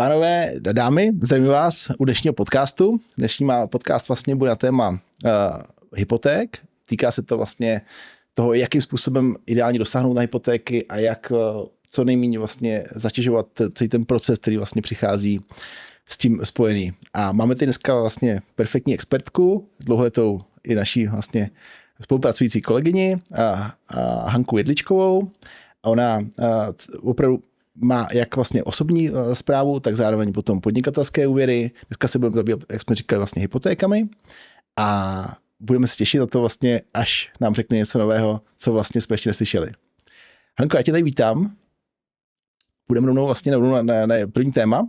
Pánové, dámy, zdravím vás u dnešního podcastu. Dnešní podcast vlastně bude na téma hypoték. Týká se to vlastně toho, jakým způsobem ideálně dosáhnout na hypotéky a jak co nejméně vlastně zatěžovat celý ten proces, který vlastně přichází s tím spojený. A máme tady dneska vlastně perfektní expertku, dlouholetou i naší vlastně spolupracující kolegyni Hanku Jedličkovou. A ona opravdu má jak vlastně osobní správu, tak zároveň potom podnikatelské úvěry. Dneska se budeme zabývat, jak jsme říkali, vlastně hypotékami a budeme se těšit na to vlastně, až nám řekne něco nového, co vlastně jsme ještě neslyšeli. Hanko, já tě tady vítám. Budeme rovnou vlastně na první téma.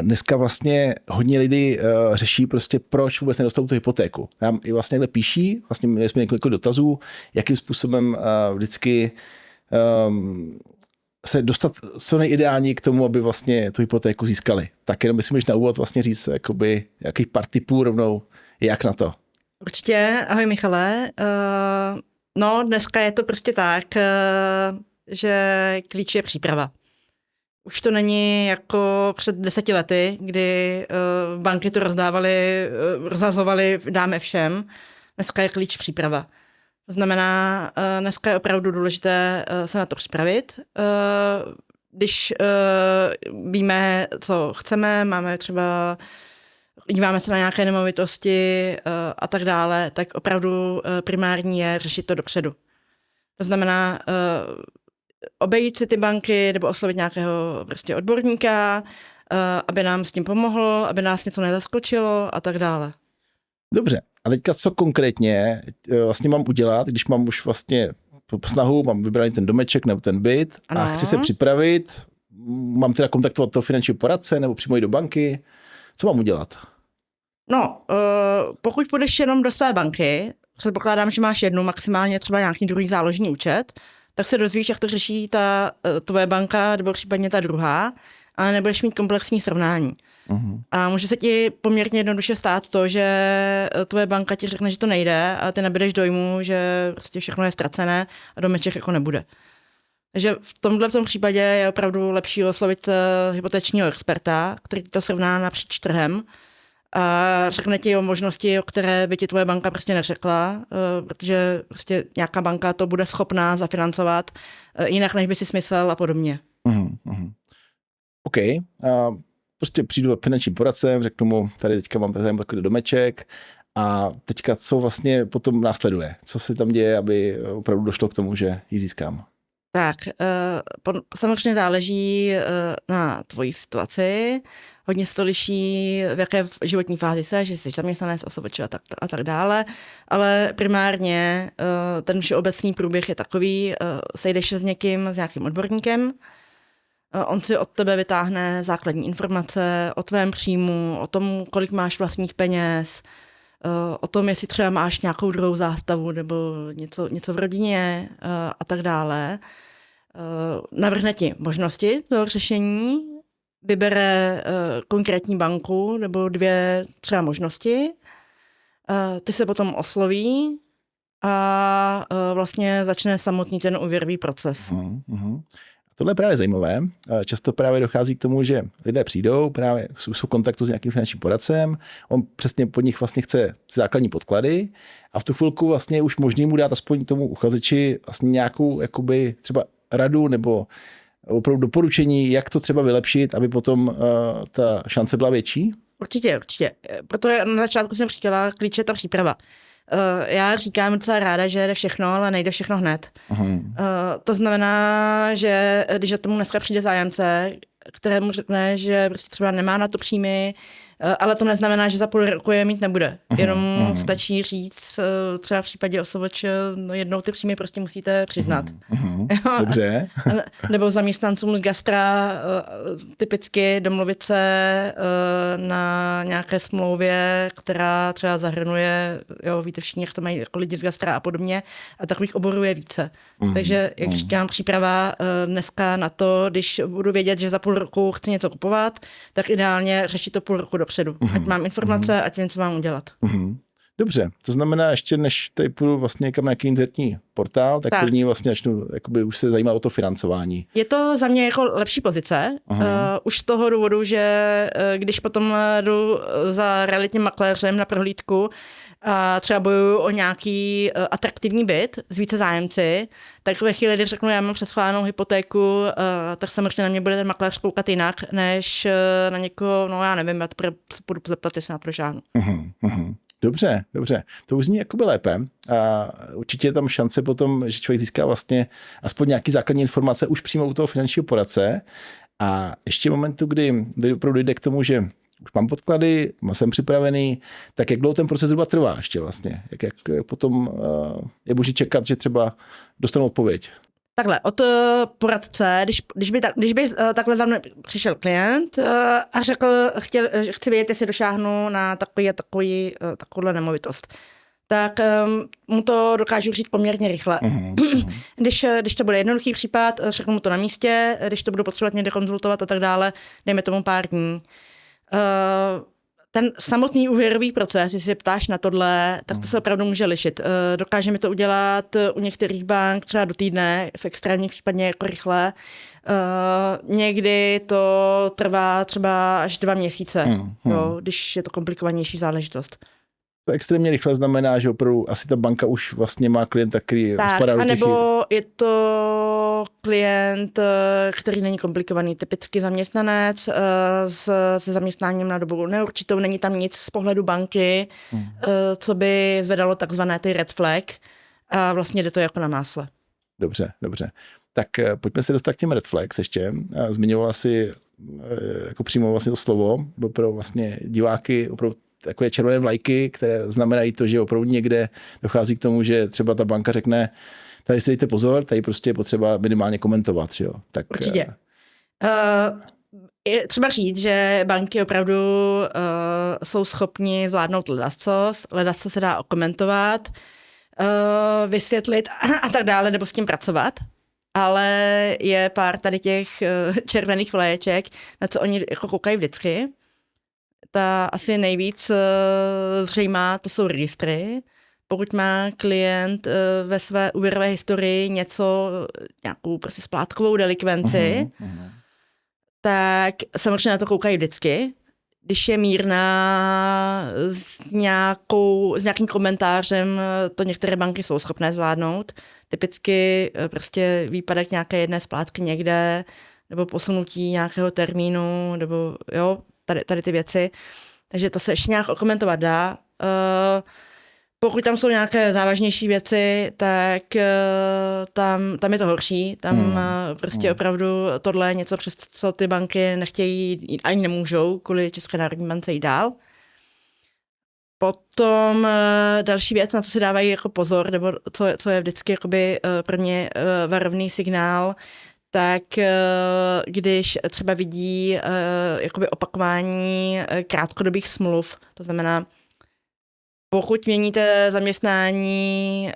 Dneska vlastně hodně lidí řeší prostě, proč vůbec nedostanou tu hypotéku. Nám i vlastně takhle píší, vlastně měli jsme několik dotazů, jakým způsobem vždycky se dostat co nejideální k tomu, aby vlastně tu hypotéku získali. Tak jenom bychom na úvod vlastně říct, jakoby, jakých pár tipů rovnou, jak na to. Určitě, ahoj Michale. No, dneska je to prostě tak, že klíč je příprava. Už to není jako před 10 lety, kdy banky to rozhazovaly, dáme všem. Dneska je klíč příprava. To znamená, dneska je opravdu důležité se na to připravit. Když víme, co chceme, máme třeba, díváme se na nějaké nemovitosti a tak dále, tak opravdu primární je řešit to dopředu. To znamená, obejít si ty banky nebo oslovit nějakého prostě odborníka, aby nám s tím pomohl, aby nás něco nezaskočilo a tak dále. Dobře. A teďka co konkrétně vlastně mám udělat, když mám už vlastně snahu, mám vybraný ten domeček nebo ten byt a chci se připravit, mám teda kontaktovat toho finančního poradce nebo přímo jít do banky, co mám udělat? No, pokud půjdeš jenom do své banky, předpokládám, že máš jednu, maximálně třeba nějaký druhý záložní účet, tak se dozvíš, jak to řeší ta tvoje banka nebo případně ta druhá, ale nebudeš mít komplexní srovnání. A může se ti poměrně jednoduše stát to, že tvoje banka ti řekne, že to nejde a ty nabídeš dojmu, že prostě všechno je ztracené a domeček jako nebude. Takže v tomhle případě je opravdu lepší oslovit hypotečního experta, který to srovná napříč trhem a řekne ti o možnosti, o které by ti tvoje banka prostě neřekla, protože prostě nějaká banka to bude schopná zafinancovat jinak, než by si smyslel a podobně. OK. Prostě přijdu finančním poradcem, řeknu mu, tady teďka mám takový domeček a teďka co vlastně potom následuje? Co se tam děje, aby opravdu došlo k tomu, že ji získám? Tak, samozřejmě záleží na tvojí situaci. Hodně se to liší, v jaké životní fázi jsi, že jsi zaměstnanec, OSVČ a tak dále, ale primárně ten všeobecný průběh je takový, sejdeš se s nějakým odborníkem, on si od tebe vytáhne základní informace o tvém příjmu, o tom, kolik máš vlastních peněz, o tom, jestli třeba máš nějakou druhou zástavu nebo něco v rodině a tak dále. Navrhne ti možnosti toho řešení, vybere konkrétní banku nebo 2 třeba možnosti, ty se potom osloví a vlastně začne samotný ten úvěrový proces. Tohle je právě zajímavé. Často právě dochází k tomu, že lidé přijdou, právě jsou v kontaktu s nějakým finančním poradcem, on přesně pod nich vlastně chce základní podklady a v tu chvilku vlastně je už možný mu dát aspoň tomu uchazeči vlastně nějakou jakoby třeba radu nebo opravdu doporučení, jak to třeba vylepšit, aby potom ta šance byla větší? Určitě. Proto na začátku jsem říkala, klíč je ta příprava. Já říkám docela ráda, že jde všechno, ale nejde všechno hned. To znamená, že když tomu dneska přijde zájemce, kterému řekne, že prostě třeba nemá na to příjmy, ale to neznamená, že za půl roku je mít nebude. Jenom stačí říct, třeba v případě OSVČ, no jednou ty příjmy prostě musíte přiznat. Dobře. Nebo zaměstnancům z gastra typicky domluvit se na nějaké smlouvě, která třeba zahrnuje, víte všichni, jak to mají jako lidi z gastra a podobně, a takových oborů je více. Takže, jak říkám, příprava dneska na to, když budu vědět, že za půl roku chci něco kupovat, tak ideálně řešit to půl roku dopředu. Ať mám informace, ať vím, co mám udělat. Dobře, to znamená ještě, než tady půjdu vlastně někam na nějaký inzertní portál, tak první vlastně začnu jakoby už se zajímat o to financování. Je to za mě jako lepší pozice, už z toho důvodu, že když potom jdu za realitním makléřem na prohlídku a třeba bojuju o nějaký atraktivní byt s více zájemci, tak ve chvíli, kdy řeknu, já mám přeschválenou hypotéku, tak samozřejmě na mě bude ten makléř koukat jinak, než na někoho, no já nevím, já to budu zeptat, jestli na to žádnou. Dobře. To už zní jakoby lépe. A určitě je tam šance potom, že člověk získá vlastně aspoň nějaký základní informace už přímo u toho finančního poradce. A ještě v momentu, kdy opravdu jde k tomu, že už mám podklady, jsem připravený, tak jak dlouho ten proces zhruba trvá ještě vlastně? Jak potom je může čekat, že třeba dostanu odpověď? Takhle, od poradce, když by takhle za mnou přišel klient a řekl, chci vědět, jestli došáhnu na takovouhle nemovitost, tak mu to dokážu říct poměrně rychle. Když to bude jednoduchý případ, řeknu mu to na místě, když to budu potřebovat někde konzultovat a tak dále, dejme tomu pár dní. Ten samotný úvěrový proces, jestli se ptáš na tohle, tak to se opravdu může lišit. Dokážeme to udělat u některých bank třeba do týdne, v extrémních případně jako rychle. Někdy to trvá třeba až 2 měsíce, jo, když je to komplikovanější záležitost. To extrémně rychle znamená, že opravdu asi ta banka už vlastně má klienta, který spadá do těch... anebo je to klient, který není komplikovaný, typicky zaměstnanec se zaměstnáním na dobu neurčitou, není tam nic z pohledu banky, co by zvedalo takzvané ty red flag a vlastně jde to jako na másle. Dobře. Tak pojďme se dostat k těm red flags ještě. Zmiňovala si jako přímo vlastně to slovo, pro vlastně diváky opravdu takové červené vlajky, které znamenají to, že opravdu někde dochází k tomu, že třeba ta banka řekne, tady si dejte pozor, tady prostě je potřeba minimálně komentovat. Jo? Tak, určitě. Je třeba říct, že banky opravdu jsou schopni zvládnout ledasco se dá okomentovat, vysvětlit a tak dále, nebo s tím pracovat. Ale je pár tady těch červených vlaječek, na co oni jako koukají vždycky. Ta asi nejvíc zřejmá, to jsou registry. Pokud má klient ve své úvěrové historii nějakou prostě splátkovou delikvenci, tak samozřejmě na to koukají vždycky. Když je mírná s nějakým komentářem, to některé banky jsou schopné zvládnout. Typicky prostě výpadek nějaké jedné splátky někde, nebo posunutí nějakého termínu, nebo jo, tady ty věci. Takže to se ještě nějak okomentovat dá. Pokud tam jsou nějaké závažnější věci, tak tam je to horší. Tam prostě opravdu tohle je něco, přes co ty banky nechtějí, ani nemůžou, kvůli České národní bance jít dál. Potom další věc, na co si dávají jako pozor, nebo co je vždycky jakoby pro mě varovný signál, tak když třeba vidí jakoby opakování krátkodobých smluv, to znamená, pokud měníte zaměstnání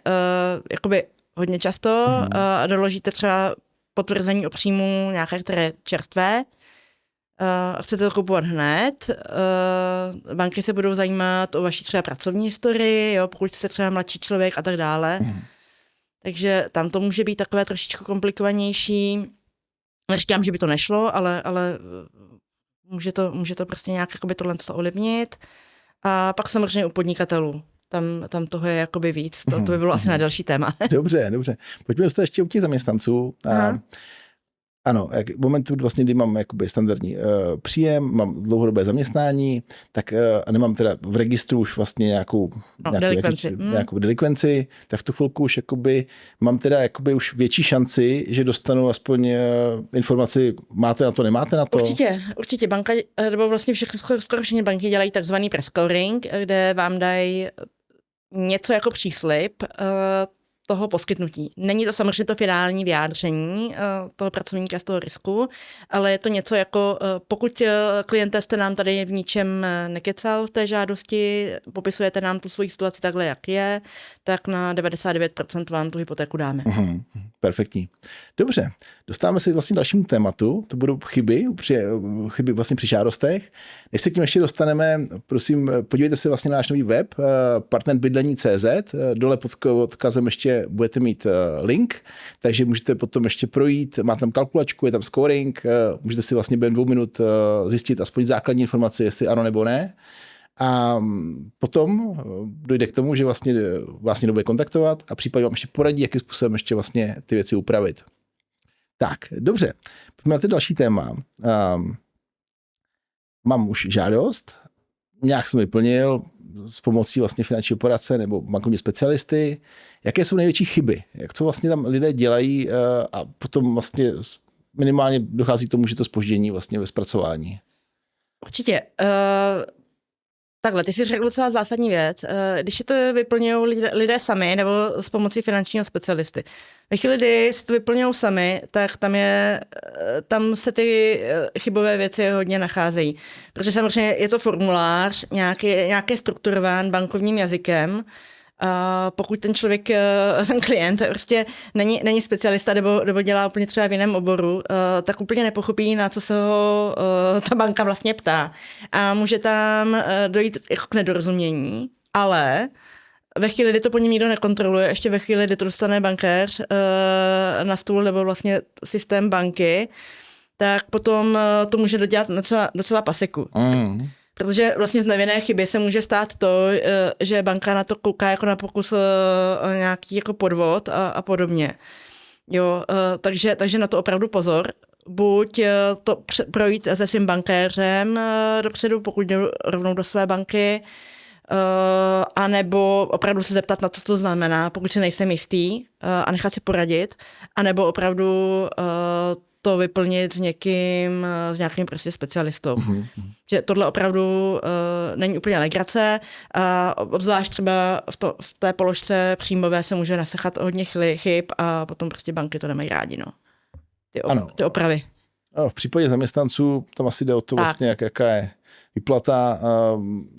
jakoby hodně často a doložíte třeba potvrzení o příjmu nějaké, které je čerstvé, a chcete to kupovat hned, banky se budou zajímat o vaši třeba pracovní historii, jo, pokud jste třeba mladší člověk a tak dále. Takže tam to může být takové trošičku komplikovanější. Neříkám, že by to nešlo, ale může to prostě nějak jakoby tohle ovlivnit. A pak samozřejmě u podnikatelů. Tam toho je jakoby víc. To by bylo asi na další téma. Dobře. Pojďme dostat ještě u těch zaměstnanců. Ano, v momentu, kdy mám jakoby standardní příjem, mám dlouhodobé zaměstnání, tak a nemám teda v registru už vlastně nějakou delikvenci, tak v tu chvilku už jakoby mám teda jakoby už větší šanci, že dostanu aspoň informaci, máte na to, nemáte na to? Určitě banka, nebo vlastně skoro všechny banky dělají takzvaný prescoring, kde vám dají něco jako příslib. toho poskytnutí. Není to samozřejmě to finální vyjádření toho pracovníka z toho risku, ale je to něco jako, pokud kliente jste nám tady v ničem nekecal v té žádosti, popisujete nám tu svoji situaci takhle, jak je, tak na 99% vám tu hypotéku dáme. Perfektní. Dobře, dostáváme se vlastně k dalšímu tématu, to budou chyby vlastně při žádostech. Než se k tím ještě dostaneme, prosím, podívejte se vlastně na náš nový web, partnerbydlení.cz, dole pod odkazem ještě budete mít link, takže můžete potom ještě projít, má tam kalkulačku, je tam scoring, můžete si vlastně během 2 minut zjistit aspoň základní informace, jestli ano nebo ne. A potom dojde k tomu, že vlastně vás někdo bude kontaktovat a případně vám ještě poradí, jakým způsobem ještě vlastně ty věci upravit. Tak, dobře. Pojďme na ty další téma. Mám už žádost, nějak jsem vyplnil s pomocí vlastně finančního poradce nebo bankovní specialisty. Jaké jsou největší chyby? Co vlastně tam lidé dělají a potom vlastně minimálně dochází k tomu, že to zpoždění vlastně ve zpracování? Určitě. Takhle, ty jsi řekl docela zásadní věc. Když si to vyplňují lidé sami nebo s pomocí finančního specialisty. Ve chvíli, kdy si to vyplňují sami, tak tam se ty chybové věci hodně nacházejí. Protože samozřejmě je to formulář, nějaký strukturován bankovním jazykem. A pokud ten člověk, ten klient prostě není specialista nebo dělá úplně třeba v jiném oboru, tak úplně nepochopí, na co se ho ta banka vlastně ptá. A může tam dojít jako k nedorozumění, ale ve chvíli, kdy to po něm nikdo nekontroluje, ještě ve chvíli, kdy to dostane bankéř na stůl nebo vlastně systém banky, tak potom to může dodělat docela paseku. Protože vlastně z nevinné chyby se může stát to, že banka na to kouká jako na pokus nějaký jako podvod a podobně. Jo, takže na to opravdu pozor. Buď to projít se svým bankéřem dopředu, pokud jde rovnou do své banky, anebo opravdu se zeptat na to, co to znamená, pokud si nejsem jistý a nechat si poradit, anebo opravdu to vyplnit s nějakým prostě specialistou. Že tohle opravdu není úplně legrace a obzvlášť třeba v té položce příjmové se může nasechat hodně chyb a potom prostě banky to nemají rádi, no. Ty opravy. V případě zaměstnanců tam asi jde o to vlastně, jaká je vyplata.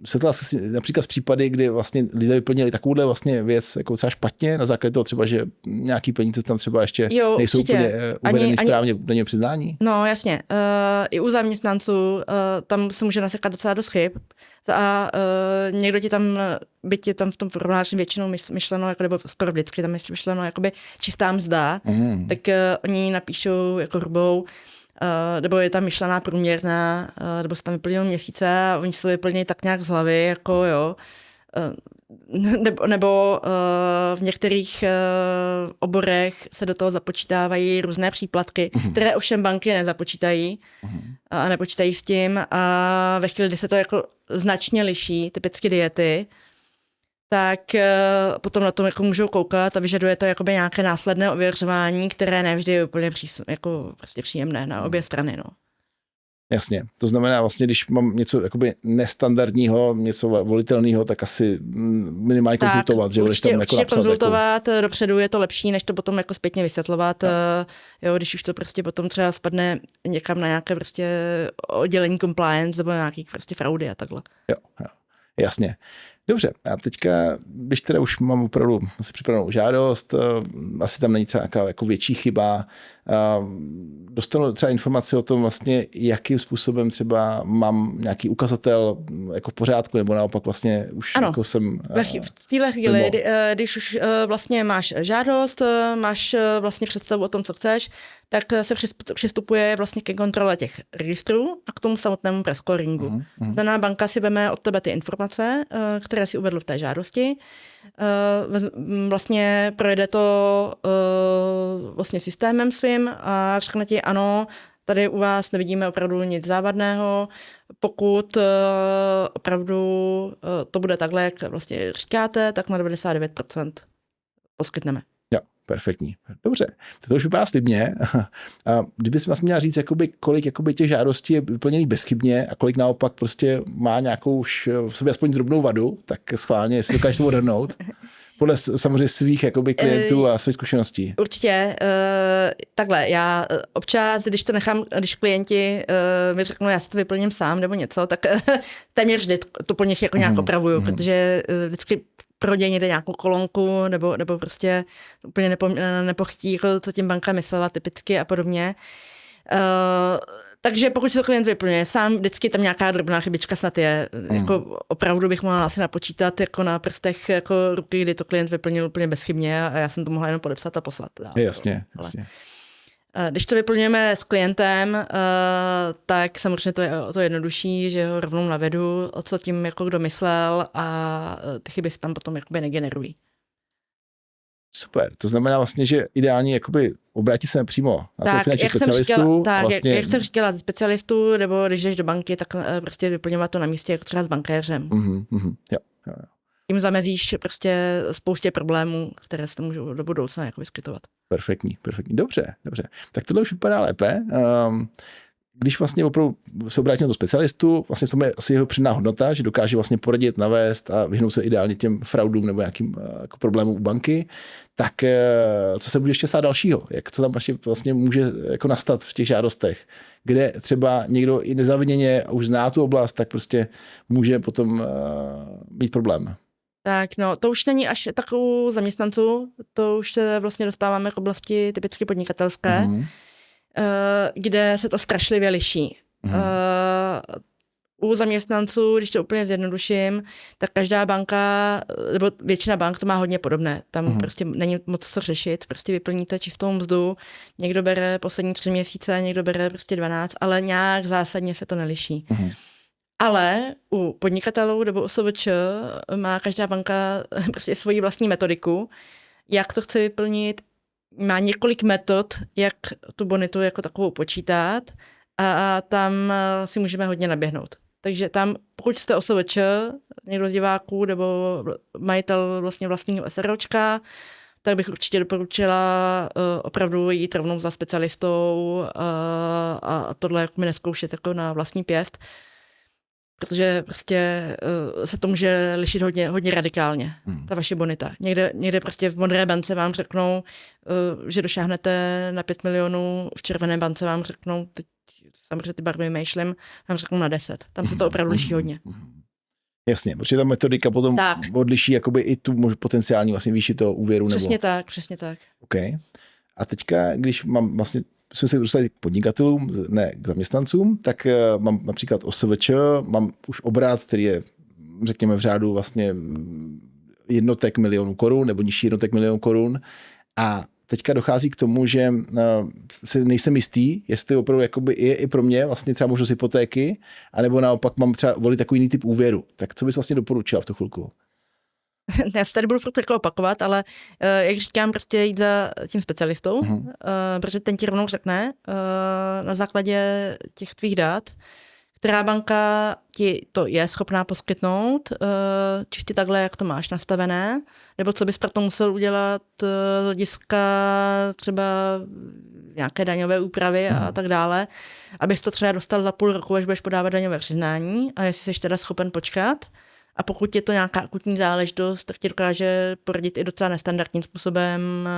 Setkala se například z případy, kdy vlastně lidé vyplnili takovouhle vlastně věc jako třeba špatně, na základě toho třeba, že nějaký peníze tam třeba ještě nejsou úplně uvedeny správně v daňovém přiznání? No jasně. I u zaměstnanců tam se může nasekat docela dost chyb a někdo ti tam, byť je tam v tom formuláři většinou myšleno, jako, nebo skoro vždycky tam je myšleno jakoby čistá mzda, tak oni napíšou jako hrubou, nebo je tam myšlená průměrná, nebo se tam vyplňují měsíce a oni se to vyplňují tak nějak z hlavy, jako jo. Nebo v některých oborech se do toho započítávají různé příplatky, které ovšem banky nezapočítají a nepočítají s tím a ve chvíli, kdy se to jako značně liší, typicky diety, tak potom na tom jako můžou koukat a vyžaduje to jakoby nějaké následné ověřování, které nevždy je úplně jako prostě příjemné na obě strany. No. Jasně, to znamená vlastně, když mám něco jakoby nestandardního, něco volitelného, tak asi minimálně konzultovat, že budeš tam jako napsat. Konzultovat jako dopředu je to lepší, než to potom jako zpětně vysvětlovat, jo, když už to prostě potom třeba spadne někam na nějaké prostě oddělení compliance nebo nějaký prostě fraudy a takhle. Jo, jasně. Dobře, a teďka, když teda už mám opravdu asi připravenou žádost, asi tam není třeba nějaká jako větší chyba, dostanu třeba informaci o tom vlastně, jakým způsobem třeba mám nějaký ukazatel jako v pořádku, nebo naopak vlastně už ano. Jako jsem... V téhle chvíli, když už vlastně máš žádost, máš vlastně představu o tom, co chceš, tak se přistupuje vlastně ke kontrole těch registrů a k tomu samotnému prescoringu. Znamená, banka si veme od tebe ty informace, které si uvedl v té žádosti. Vlastně projede to vlastně systémem svým a řekne ti ano, tady u vás nevidíme opravdu nic závadného, pokud opravdu to bude takhle, jak vlastně říkáte, tak na 99% poskytneme. Perfektní. Dobře, to už vypadá slibně. A kdybys vlastně měla říct, kolik těch žádostí je vyplněných bezchybně a kolik naopak prostě má nějakou už v sobě aspoň drobnou vadu, tak schválně, jestli dokážeš to odhadnout. Podle samozřejmě svých jakoby klientů a svých zkušeností. Určitě. Takhle, já občas, když klienti mi řeknou, já si to vyplním sám nebo něco, tak téměř vždy to po nich jako nějak opravuju, protože vždycky prodějí někde nějakou kolonku nebo prostě úplně nepochtí, jako co tím banka myslela typicky a podobně. Takže pokud si to klient vyplňuje sám, vždycky tam nějaká drobná chybička snad je. Jako opravdu bych mohla asi napočítat jako na prstech jako ruky, kdy to klient vyplnil úplně bezchybně a já jsem to mohla jenom podepsat a poslat. Jasně. Když to vyplňujeme s klientem, tak samozřejmě to je to jednodušší, že ho rovnou navedu, o co tím jako kdo myslel a ty chyby se tam potom jakoby negenerují. Super, to znamená vlastně, že ideálně jakoby obrátit se přímo na toho finančního specialistu. Jak jsem říkala ze specialistů, nebo když jdeš do banky, tak prostě vyplňovat to na místě jako třeba s bankéřem. Jo. Tím zamezíš prostě spoustě problémů, které se můžou do budoucna jako vyskytovat. Perfektní. Dobře. Tak tohle už vypadá lépe. Když vlastně opravdu se obrátí na toho specialistu, vlastně v tom je asi jeho přidaná hodnota, že dokáže vlastně poradit, navést a vyhnout se ideálně těm fraudům nebo nějakým jako problémům u banky, tak co se může ještě stát dalšího? Co tam vlastně může jako nastat v těch žádostech? Kde třeba někdo i nezaviněně už zná tu oblast, tak prostě může potom mít problém. Tak no, to už není až takovou zaměstnanců, to už se vlastně dostáváme k oblasti typicky podnikatelské, kde se to strašlivě liší. U zaměstnanců, když to úplně zjednoduším, tak každá banka, nebo většina bank to má hodně podobné. Tam prostě není moc co řešit, prostě vyplníte čistou mzdu, někdo bere poslední 3 měsíce, někdo bere prostě 12, ale nějak zásadně se to neliší. Ale u podnikatelů nebo OSVČ má každá banka prostě svoji vlastní metodiku, jak to chce vyplnit, má několik metod, jak tu bonitu jako takovou počítat a tam si můžeme hodně naběhnout. Takže tam, pokud jste OSVČ, někdo z diváků nebo majitel vlastně vlastního SROčka, tak bych určitě doporučila opravdu jít rovnou za specialistou a tohle jako mi neskoušet jako na vlastní pěst, protože prostě se to může lišit hodně radikálně, ta vaše bonita. Někde prostě v modré bance vám řeknou, že došáhnete na 5 milionů, v červené bance vám řeknou, teď samozřejmě ty barvy vymýšlím, vám řeknou na 10. Tam se to opravdu liší hodně. Jasně, protože ta metodika potom odliší jakoby i tu potenciální vlastně výši toho úvěru. Přesně tak. OK. A teďka, když mám vlastně jsme se dostali k podnikatelům, ne k zaměstnancům, tak mám například OSVČ, mám už obrat, který je, řekněme, v řádu vlastně jednotek milionů korun nebo nižší jednotek milionů korun a teďka dochází k tomu, že se nejsem jistý, jestli opravdu jakoby je i pro mě vlastně třeba možnost hypotéky, anebo naopak mám třeba volit takový jiný typ úvěru. Tak co bys vlastně doporučila v tu chvilku? Já se tady budu furt jako opakovat, ale jak říkám, prostě jít za tím specialistou, protože ten ti rovnou řekne na základě těch tvých dat, která banka ti to je schopná poskytnout, čistě takhle, jak to máš nastavené, nebo co bys proto musel udělat z hlediska třeba nějaké daňové úpravy a tak dále, abys to třeba dostal za půl roku, až budeš podávat daňové přiznání a jestli jsi teda schopen počkat. A pokud je to nějaká akutní záležitost, tak ti dokáže poradit i docela nestandardním způsobem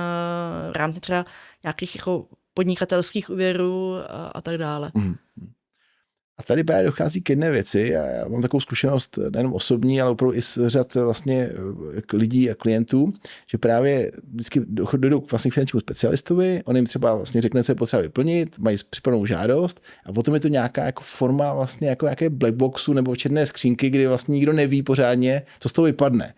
v rámci třeba nějakých jako podnikatelských úvěrů a tak dále. A tady právě dochází k jedné věci. Já mám takovou zkušenost nejenom osobní, ale opravdu i z řad vlastně lidí a klientů, že právě vždycky dojdou vlastně k finančnímu specialistovi, on jim třeba vlastně řekne, co je potřeba vyplnit, mají připravenou žádost a potom je to nějaká jako forma vlastně jako nějaké blackboxu nebo černé skřínky, kdy vlastně nikdo neví pořádně, co z toho vypadne.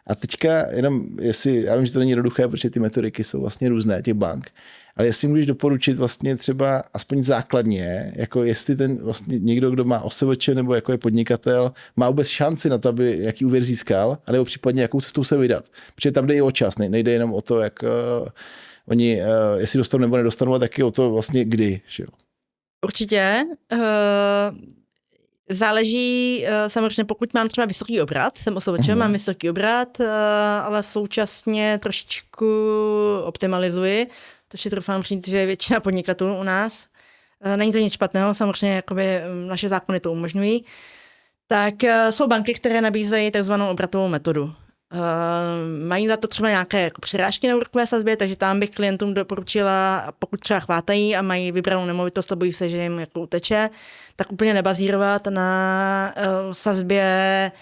A teďka jenom, já vím, že to není jednoduché, protože ty metodiky jsou vlastně různé, těch bank, ale jestli můžeš doporučit vlastně třeba aspoň základně, jako jestli ten vlastně někdo, kdo má OSVČ nebo jako je podnikatel, má vůbec šanci na to, aby jaký úvěr získal, anebo případně jakou cestou se vydat. Protože tam jde i o čas, nejde jenom o to, jak oni, jestli dostanou nebo nedostanou, ale taky o to vlastně kdy. Že jo? Určitě. Záleží samozřejmě, pokud mám třeba vysoký obrat, jsem OSVČ, mám vysoký obrat, ale současně trošičku optimalizuji, to si troufám říct, že je většina podnikatelů u nás. Není to nic špatného, samozřejmě jakoby naše zákony to umožňují. Tak jsou banky, které nabízejí takzvanou obratovou metodu. Mají za to třeba nějaké jako přirážky na úrokové sazbě, takže tam bych klientům doporučila, pokud třeba chvátají a mají vybranou nemovitost a bojí se, že jim jako uteče, tak úplně nebazírovat na sazbě,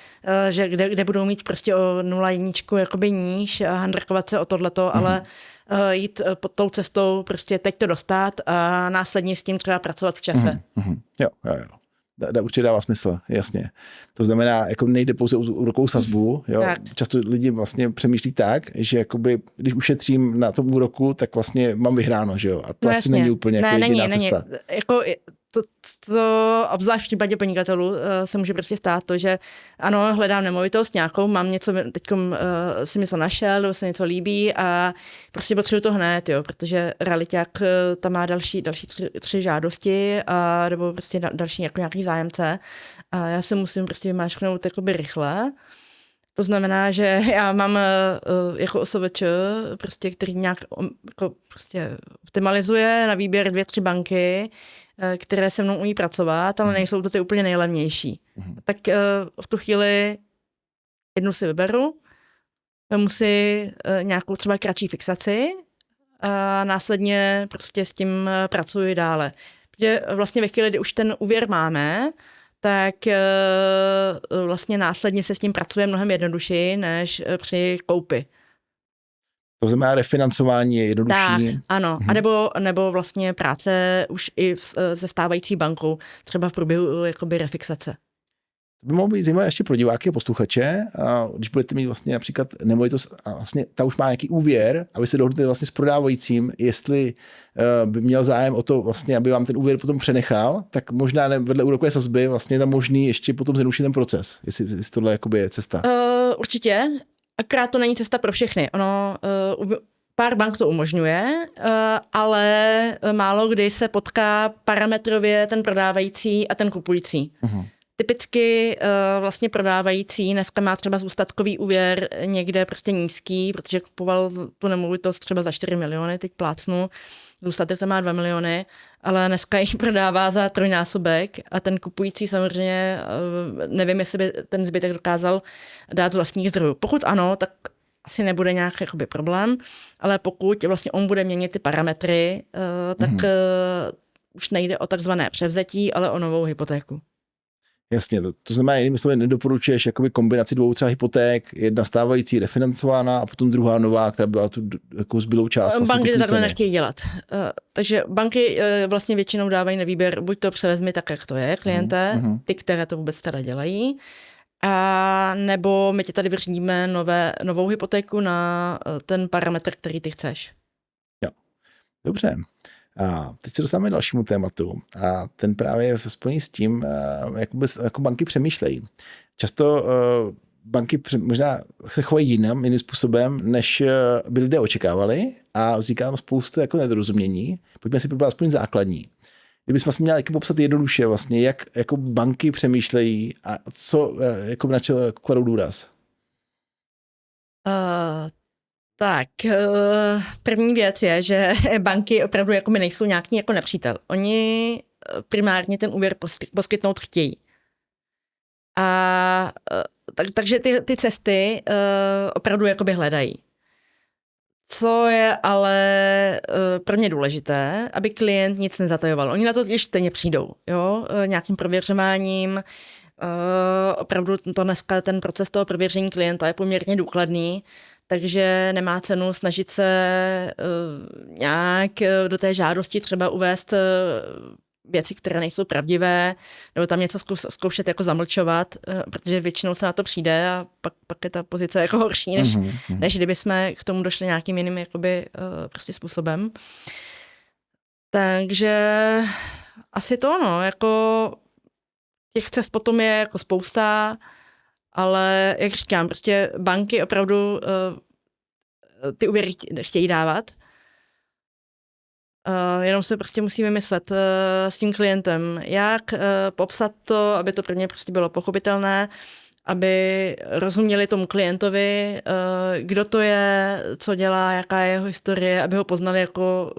že kde budou mít prostě o 0,1 jakoby níž a handrkovat se o tohleto, ale jít pod tou cestou, prostě teď to dostat a následně s tím třeba pracovat v čase. Jo. Určitě dává smysl, jasně. To znamená, jako nejde pouze o úrokovou sazbu. Jo? Často lidi vlastně přemýšlí tak, že jakoby, když ušetřím na tom úroku, tak vlastně mám vyhráno, že jo? A to asi není úplně jako jediná cesta. Jako to obzvlášť v případě podnikatelů se může prostě stát to, že ano, hledám nemovitost nějakou, mám něco, teďkom si něco našel, nebo se něco líbí a prostě potřebuji to hned, jo, protože realiták tam má další tři žádosti a nebo prostě další jako nějaký zájemce a já se musím prostě vymáčknout jakoby rychle. To znamená, že já mám jako OSVČ, prostě, který nějak jako prostě optimalizuje na výběr 2-3 banky, které se mnou umí pracovat, ale nejsou to ty úplně nejlevnější. Tak v tu chvíli jednu si vyberu, vemu si nějakou třeba kratší fixaci a následně prostě s tím pracuji dále. Protože vlastně ve chvíli, kdy už ten úvěr máme, tak vlastně následně se s tím pracuje mnohem jednodušeji, než při koupi. To znamená, refinancování je jednodušší. Tak, ano. A nebo vlastně práce už i se stávající bankou, třeba v průběhu jakoby refixace. To by mohlo být zajímavé ještě pro diváky a posluchače, a když budete mít vlastně například nemovitost a vlastně ta už má nějaký úvěr a vy se dohodnete vlastně s prodávajícím, jestli by měl zájem o to vlastně, aby vám ten úvěr potom přenechal, tak možná vedle úrokové sazby vlastně je tam možný ještě potom zjednodušit ten proces, jestli tohle jakoby je cesta. Určitě, akorát to není cesta pro všechny. Ono pár bank to umožňuje, ale málo kdy se potká parametrově ten prodávající a ten kupující. Typicky vlastně prodávající dneska má třeba zůstatkový úvěr někde prostě nízký, protože kupoval tu nemovitost třeba za 4 miliony, teď plácnu, zůstatek to má 2 miliony, ale dneska ji prodává za 3násobek a ten kupující samozřejmě nevím, jestli by ten zbytek dokázal dát z vlastních zdrojů. Pokud ano, tak asi nebude nějak jakoby problém, ale pokud vlastně on bude měnit ty parametry, tak už nejde o takzvané převzetí, ale o novou hypotéku. Jasně, to znamená, jinými slovy, nedoporučuješ jakoby kombinaci 2 třeba hypoték, jedna stávající refinancovaná a potom druhá nová, která byla tu jako zbylou část. Vlastně banky to takhle nechtějí dělat. Takže banky vlastně většinou dávají na výběr, buď to převezmi tak, jak to je, kliente, ty, které to vůbec teda dělají, a nebo my ti tady vyřídíme novou hypotéku na ten parametr, který ty chceš. Jo, dobře. A teď se dostáváme k dalšímu tématu a ten právě je spojený s tím, jako banky přemýšlejí. Často banky možná se chovají jiným způsobem, než by lidé očekávali a vzniká tam spoustu jako nedorozumění. Pojďme si probrat aspoň základní. Kdybychom vlastně měli popsat jednoduše vlastně, jak jako banky přemýšlejí a co jako na čem kladou důraz. Tak, první věc je, že banky opravdu jako my nejsou nějaký jako nepřítel. Oni primárně ten úvěr poskytnout chtějí. A takže ty cesty opravdu jakoby hledají. Co je ale pro ně důležité, aby klient nic nezatajoval. Oni na to ještě stejně přijdou, jo? Nějakým prověřováním. Opravdu to dneska ten proces toho prověření klienta je poměrně důkladný, takže nemá cenu snažit se nějak do té žádosti třeba uvést věci, které nejsou pravdivé, nebo tam něco zkoušet jako zamlčovat, protože většinou se na to přijde a pak je ta pozice jako horší, než kdyby jsme k tomu došli nějakým jiným jakoby, prostě způsobem. Takže asi to, no, jako těch cest potom je jako spousta, ale jak říkám, prostě banky opravdu ty úvěry chtějí dávat. Jenom se prostě musíme myslet s tím klientem, jak popsat to, aby to pro ně prostě bylo pochopitelné, aby rozuměli tomu klientovi, kdo to je, co dělá, jaká je jeho historie, aby ho poznali jako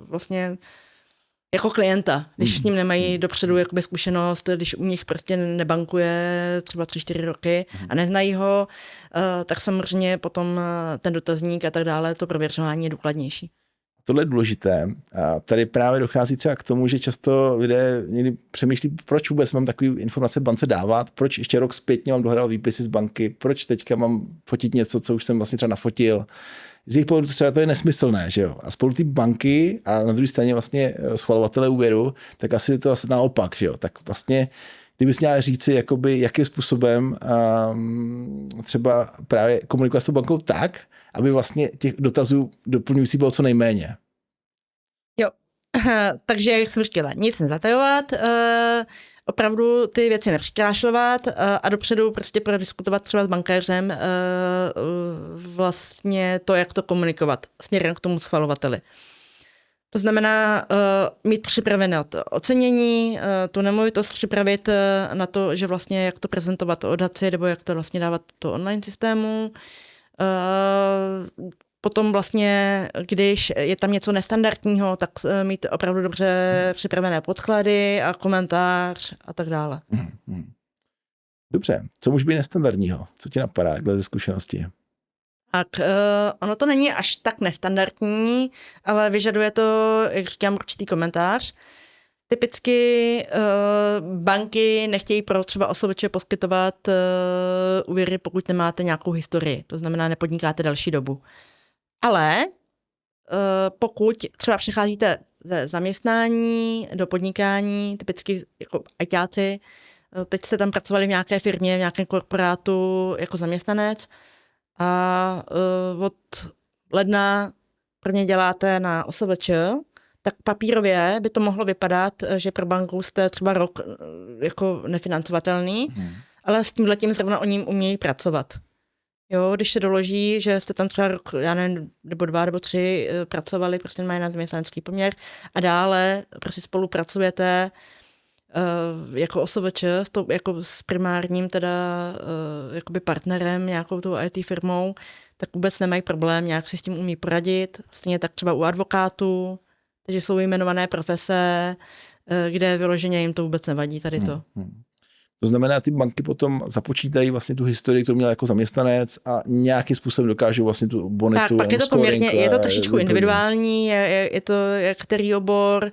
vlastně jako klienta, když s ním nemají dopředu jakoby zkušenost, když u nich prostě nebankuje třeba 3-4 roky a neznají ho, tak samozřejmě potom ten dotazník a tak dále, to prověřování je důkladnější. Tohle je důležité. A tady právě dochází třeba k tomu, že často lidé někdy přemýšlí, proč vůbec mám takové informace bance dávat, proč ještě rok zpětně mám dohledat výpisy z banky, proč teďka mám fotit něco, co už jsem vlastně třeba nafotil. Z jejich pohledu třeba to je nesmyslné, že jo. A spolu ty banky a na druhé straně vlastně schvalovatele úvěru, tak asi je to asi naopak, že jo. Tak vlastně, kdybys měla říci, jakoby, jakým způsobem třeba právě komunikovat s tou bankou tak, aby vlastně těch dotazů doplňující bylo co nejméně. Jo, takže jak jsem říkala, nic nezatajovat, opravdu ty věci nepřikrášlovat a dopředu prostě prodiskutovat třeba s bankéřem vlastně to, jak to komunikovat směrem k tomu schvalovateli. To znamená mít připravené to ocenění, tu nemovitost připravit na to, že vlastně jak to prezentovat odhadci, nebo jak to vlastně dávat do online systému. Potom vlastně, když je tam něco nestandardního, tak mít opravdu dobře připravené podklady a komentář a tak dále. Dobře, co může být nestandardního? Co ti napadá, jakhle ze zkušenosti? Tak ono to není až tak nestandardní, ale vyžaduje to, jak říkám, určitý komentář. Typicky banky nechtějí pro třeba OSVČ poskytovat úvěry, pokud nemáte nějakou historii, to znamená nepodnikáte další dobu. Ale pokud třeba přecházíte ze zaměstnání do podnikání, typicky jako ajťáci, teď jste tam pracovali v nějaké firmě, v nějakém korporátu jako zaměstnanec a od ledna prvně děláte na OSVČ, tak papírově by to mohlo vypadat, že pro banku jste třeba rok jako nefinancovatelný, ale s tímhletím zrovna o ním umějí pracovat. Jo, když se doloží, že jste tam třeba rok, já nevím, nebo 2 nebo 3 pracovali, prostě mají na zaměstnanecký poměr a dále prostě spolupracujete jako OSVČ jako s primárním teda jakoby partnerem, nějakou tou IT firmou, tak vůbec nemají problém, nějak si s tím umí poradit. Stejně tak třeba u advokátů, takže jsou jmenované profese, kde vyloženě jim to vůbec nevadí tady to. To znamená, ty banky potom započítají vlastně tu historii, kterou měl jako zaměstnanec a nějakým způsobem dokážou vlastně tu bonitu. Tak, pak je to poměrně, je to trošičku individuální, je to který obor,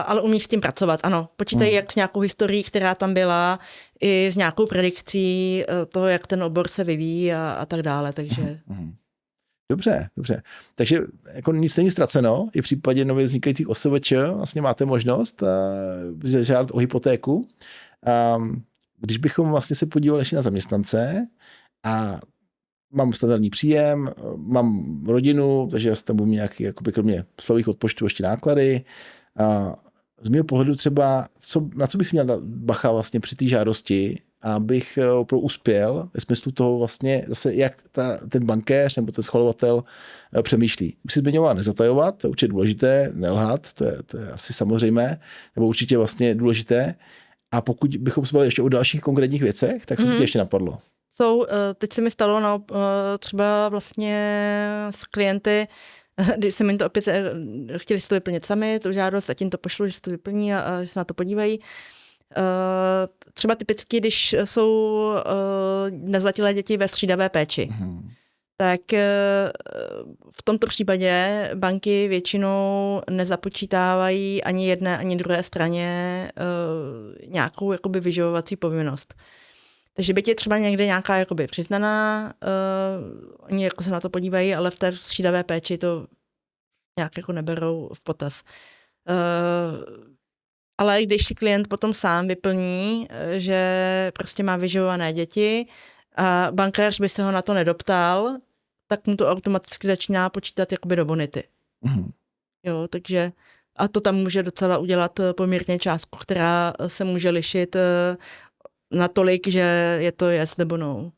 ale umí s tím pracovat, ano. Počítají jak s nějakou historií, která tam byla, i s nějakou predikcí toho, jak ten obor se vyvíjí a tak dále, takže... Dobře. Takže jako nic není ztraceno. I v případě nově vznikajících OSVČ vlastně máte možnost žádat o hypotéku. Když bychom vlastně se podívali ještě na zaměstnance a mám standardní příjem, mám rodinu, takže tam budu nějaký, jakoby kromě slových odpočtů ještě náklady. Z mého pohledu třeba, na co bych si měl dát bacha vlastně při té žádosti, abych opravdu uspěl ve smyslu toho vlastně zase, jak ten bankéř nebo ten schvalovatel přemýšlí. Už si zmiňovala nezatajovat, to je určitě důležité, nelhat, to je asi samozřejmé, nebo určitě vlastně důležité. A pokud bychom se bavili ještě o dalších konkrétních věcech, tak se mi ještě napadlo. Teď se mi stalo třeba vlastně s klienty, když jsem jim to opět chtěli si to vyplnit sami, tu žádost, a tím to pošlu, že se to vyplní a že se na to podívají. Třeba typicky, když jsou nezletilé děti ve střídavé péči, tak v tomto případě banky většinou nezapočítávají ani jedné, ani druhé straně nějakou jakoby vyživovací povinnost. Takže byť je třeba někde nějaká jakoby přiznaná, oni jako se na to podívají, ale v té střídavé péči to nějak jako neberou v potaz. Ale když si klient potom sám vyplní, že prostě má vyživované děti a bankéř by se ho na to nedoptal, tak mu to automaticky začíná počítat jakoby do bonity. Jo, takže a to tam může docela udělat poměrně částku, která se může lišit natolik, že je to yes nebo no.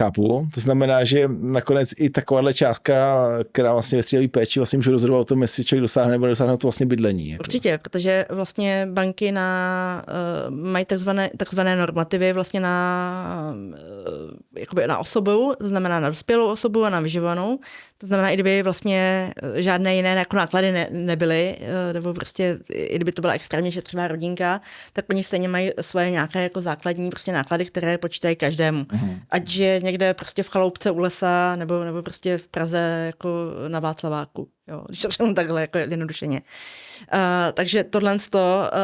Chápu. To znamená, že nakonec i takováhle částka, která vlastně ve střídavé péči vlastně může rozhodovat o tom, jestli člověk dosáhne nebo nedosáhne to vlastně bydlení. Jako. Určitě, protože vlastně banky mají takzvané normativy vlastně jakoby na osobu, to znamená na dospělou osobu a na vyživovanou. To znamená, i kdyby vlastně žádné jiné jako náklady nebyly, nebo prostě, i kdyby to byla extrémně šetřivá rodinka, tak oni stejně mají svoje nějaké jako základní prostě náklady, které počítají každému. Ať je někde prostě v chaloupce u lesa, nebo prostě v Praze jako na Václaváku. Jo, když to řeknu takhle jako jednodušeně. Takže tohle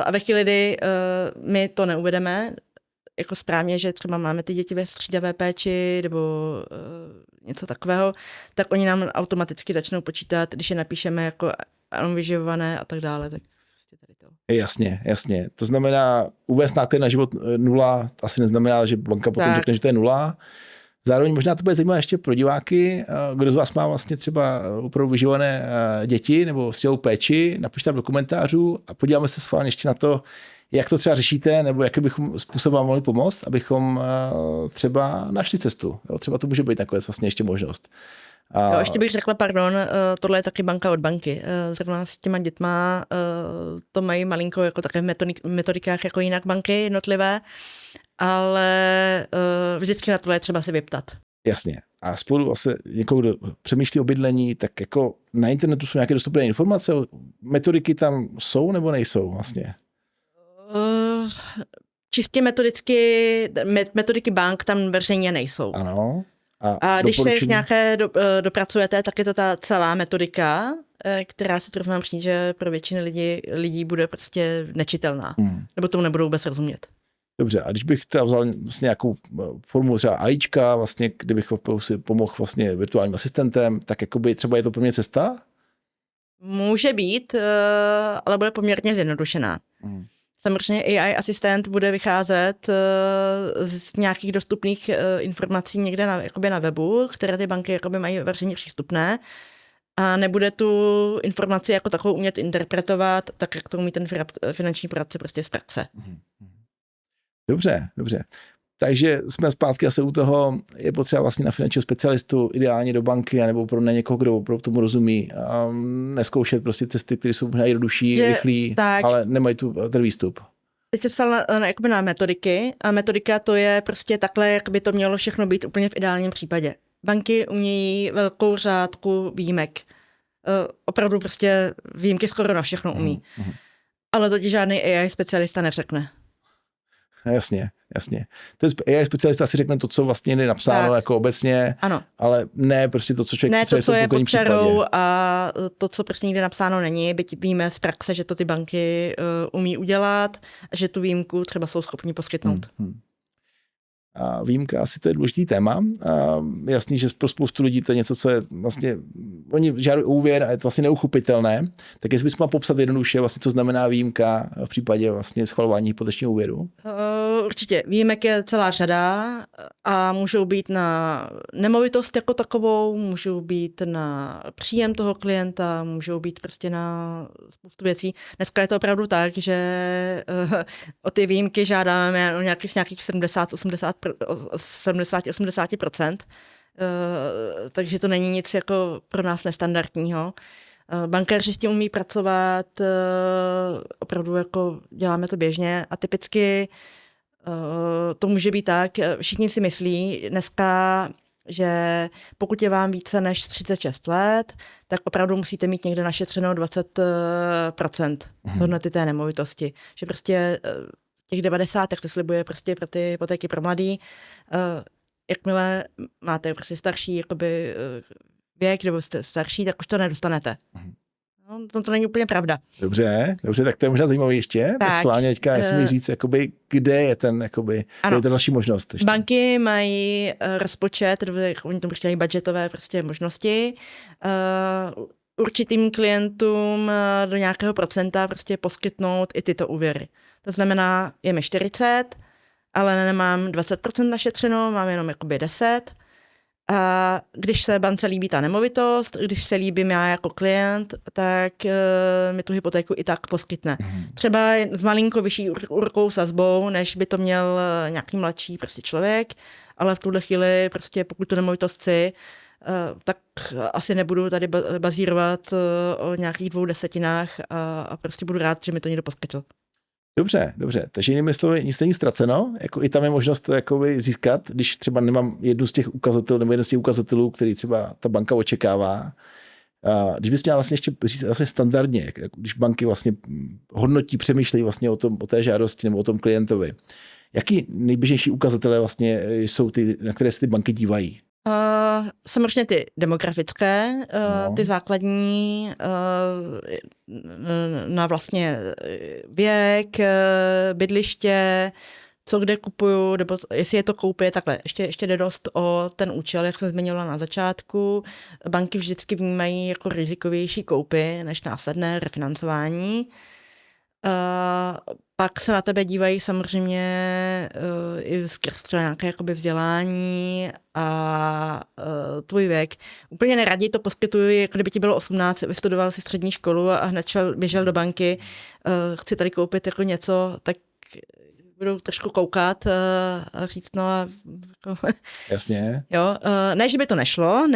a ve chvíli, kdy my to neuvedeme, jako správně, že třeba máme ty děti ve střídavé péči nebo něco takového, tak oni nám automaticky začnou počítat, když je napíšeme jako ano, vyživované a tak dále. Tak prostě tady to. Jasně. To znamená, uvést náklady na život 0 asi neznamená, že banka potom řekne, že to je 0. Zároveň možná to bude zajímavé ještě pro diváky, kdo z vás má vlastně třeba opravdu vyživované děti nebo střídavou péči, napište tam do komentářů a podíváme se schválně ještě na to, jak to třeba řešíte, nebo jaký bychom způsob vám mohli pomoct, abychom třeba našli cestu. Jo, třeba to může být nakonec vlastně ještě možnost. Jo, ještě bych řekla, pardon, tohle je taky banka od banky. Zrovna s těma dětma to mají malinko jako také v metodikách jako jinak banky jednotlivé, ale vždycky na tohle je třeba si vyptat. Jasně. A spolu vlastně někoho, kdo přemýšlí o bydlení, tak jako na internetu jsou nějaké dostupné informace, metodiky tam jsou nebo nejsou vlastně? Čistě metodiky bank tam veřejně nejsou. Ano. A když se nějaké dopracujete, tak je to ta celá metodika, která si troufám říct, že pro většinu lidí bude prostě nečitelná. Nebo tomu nebudou vůbec rozumět. Dobře, a když bych teda vzal vlastně nějakou formu třeba AIčka, vlastně, kdybych si pomohl vlastně virtuálním asistentem, tak jakoby třeba je to pro mě cesta? Může být, ale bude poměrně zjednodušená. Samozřejmě AI asistent bude vycházet z nějakých dostupných informací někde na webu, které ty banky mají veřejně přístupné a nebude tu informaci jako takovou umět interpretovat, tak jak to umí ten finanční poradce prostě z praxe. Dobře. Takže jsme zpátky asi u toho, je potřeba vlastně na finančního specialistu, ideálně do banky, anebo pro někoho, kdo opravdu tomu rozumí. A neskoušet prostě cesty, které jsou možná jednodušší, rychlý, ale nemají ten výstup. Teď jsi psal na metodiky a metodika to je prostě takhle, jak by to mělo všechno být úplně v ideálním případě. Banky umějí velkou řádku výjimek. Opravdu prostě výjimky skoro na všechno umí. Ale to ti žádný AI specialista neřekne. Jasně. Ten AI specialista si řekne to, co vlastně je napsáno tak, jako obecně, ano. Ale ne prostě to, co člověk... Ne to, co je pod čarou a to, co prostě nikde napsáno není, byť víme z praxe, že to ty banky umí udělat a že tu výjimku třeba jsou schopni poskytnout. A výjimka, asi to je důležitý téma. A jasný, že pro spoustu lidí to je něco, co je vlastně, oni žádají úvěr a je to vlastně neuchopitelné. Tak jestli bys měl popsat jednoduše, vlastně, co znamená výjimka v případě vlastně schvalování hypotečního úvěru? Určitě. Výjimek je celá řada a můžou být na nemovitost jako takovou, můžou být na příjem toho klienta, můžou být prostě na spoustu věcí. Dneska je to opravdu tak, že o ty výjimky žádáme o nějakých 70-80%, takže to není nic jako pro nás nestandardního. Bankéři s tím umí pracovat, opravdu jako děláme to běžně a typicky to může být tak, všichni si myslí dneska, že pokud je vám více než 36 let, tak opravdu musíte mít někde našetřeno 20% hodnoty té nemovitosti. Že prostě těch 90, tak se slibuje prostě pro ty hypotéky pro mladý. Jakmile máte prostě starší jakoby věk, nebo jste starší, tak už to nedostanete. No, to není úplně pravda. Dobře, tak to je možná zajímavé ještě. Tak schválně teďka, jestli mi říct, jakoby, kde je ten, jakoby, kde je ta další možnost. Ještě. Banky mají rozpočet, oni tomu říkají budgetové prostě možnosti, určitým klientům do nějakého procenta prostě poskytnout i tyto úvěry. To znamená, je mi 40, ale nemám 20% našetřeno, mám jenom jakoby 10. A když se bance líbí ta nemovitost, když se líbím já jako klient, tak mi tu hypotéku i tak poskytne. Třeba s malinko vyšší úrokovou sazbou, než by to měl nějaký mladší prostě člověk, ale v tuhle chvíli prostě pokud tu nemovitost chci, tak asi nebudu tady bazírovat o nějakých 2/10 a prostě budu rád, že mi to někdo poskytl. Dobře. Takže jinými slovy, nic není ztraceno, jako i tam je možnost to jakoby získat, když třeba nemám jednu z těch ukazatelů nebo jeden z těch ukazatelů, který třeba ta banka očekává. A když bys měla vlastně ještě říct vlastně standardně, jako když banky vlastně hodnotí, přemýšlejí vlastně o té žádosti nebo o tom klientovi, jaký nejběžnější ukazatele vlastně jsou ty, na které se ty banky dívají? Samozřejmě ty demografické, ty základní, na vlastně věk, bydliště, co kde kupuju, nebo jestli je to koupě, takhle, ještě jde dost o ten účel, jak jsem zmiňovala na začátku. Banky vždycky vnímají jako rizikovější koupy než následné refinancování. Pak se na tebe dívají samozřejmě i skrz třeba nějaké jakoby vzdělání a tvůj věk. Úplně neradí to poskytuji, jako kdyby ti bylo 18, vystudoval si střední školu a hned běžel do banky, chci tady koupit jako něco, tak budou trošku koukat a říct, no a... Jasně. Jo, ne, že by to nešlo,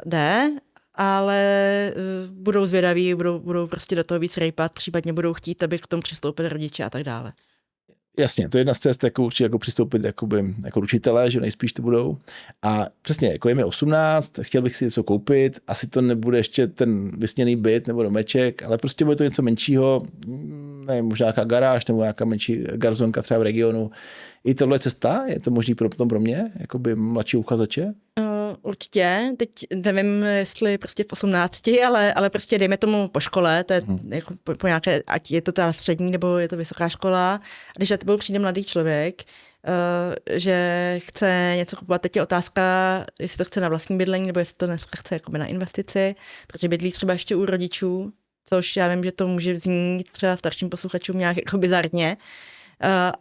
jde, ale budou zvědaví, budou prostě do toho víc rejpat, případně budou chtít, aby k tomu přistoupili rodiče a tak dále. Jasně, to je jedna z cest, jako určitě jako přistoupit jako učitelé, že nejspíš to budou. A přesně, jako je mi 18, chtěl bych si něco koupit, asi to nebude ještě ten vysněný byt nebo domeček, ale prostě bude to něco menšího, nevím, možná nějaká garáž nebo nějaká menší garzonka třeba v regionu. I tohle je cesta? Je to možný pro mě, jakoby mladší uchazeče? Určitě, teď nevím, jestli prostě v 18, ale prostě dejme tomu po škole, to je jako po nějaké, ať je to ta střední nebo je to vysoká škola, a když za tebou přijde mladý člověk, že chce něco kupovat, teď je otázka, jestli to chce na vlastní bydlení, nebo jestli to dneska chce jakoby na investici, protože bydlí třeba ještě u rodičů, což já vím, že to může znít třeba starším posluchačům nějak jako bizarně,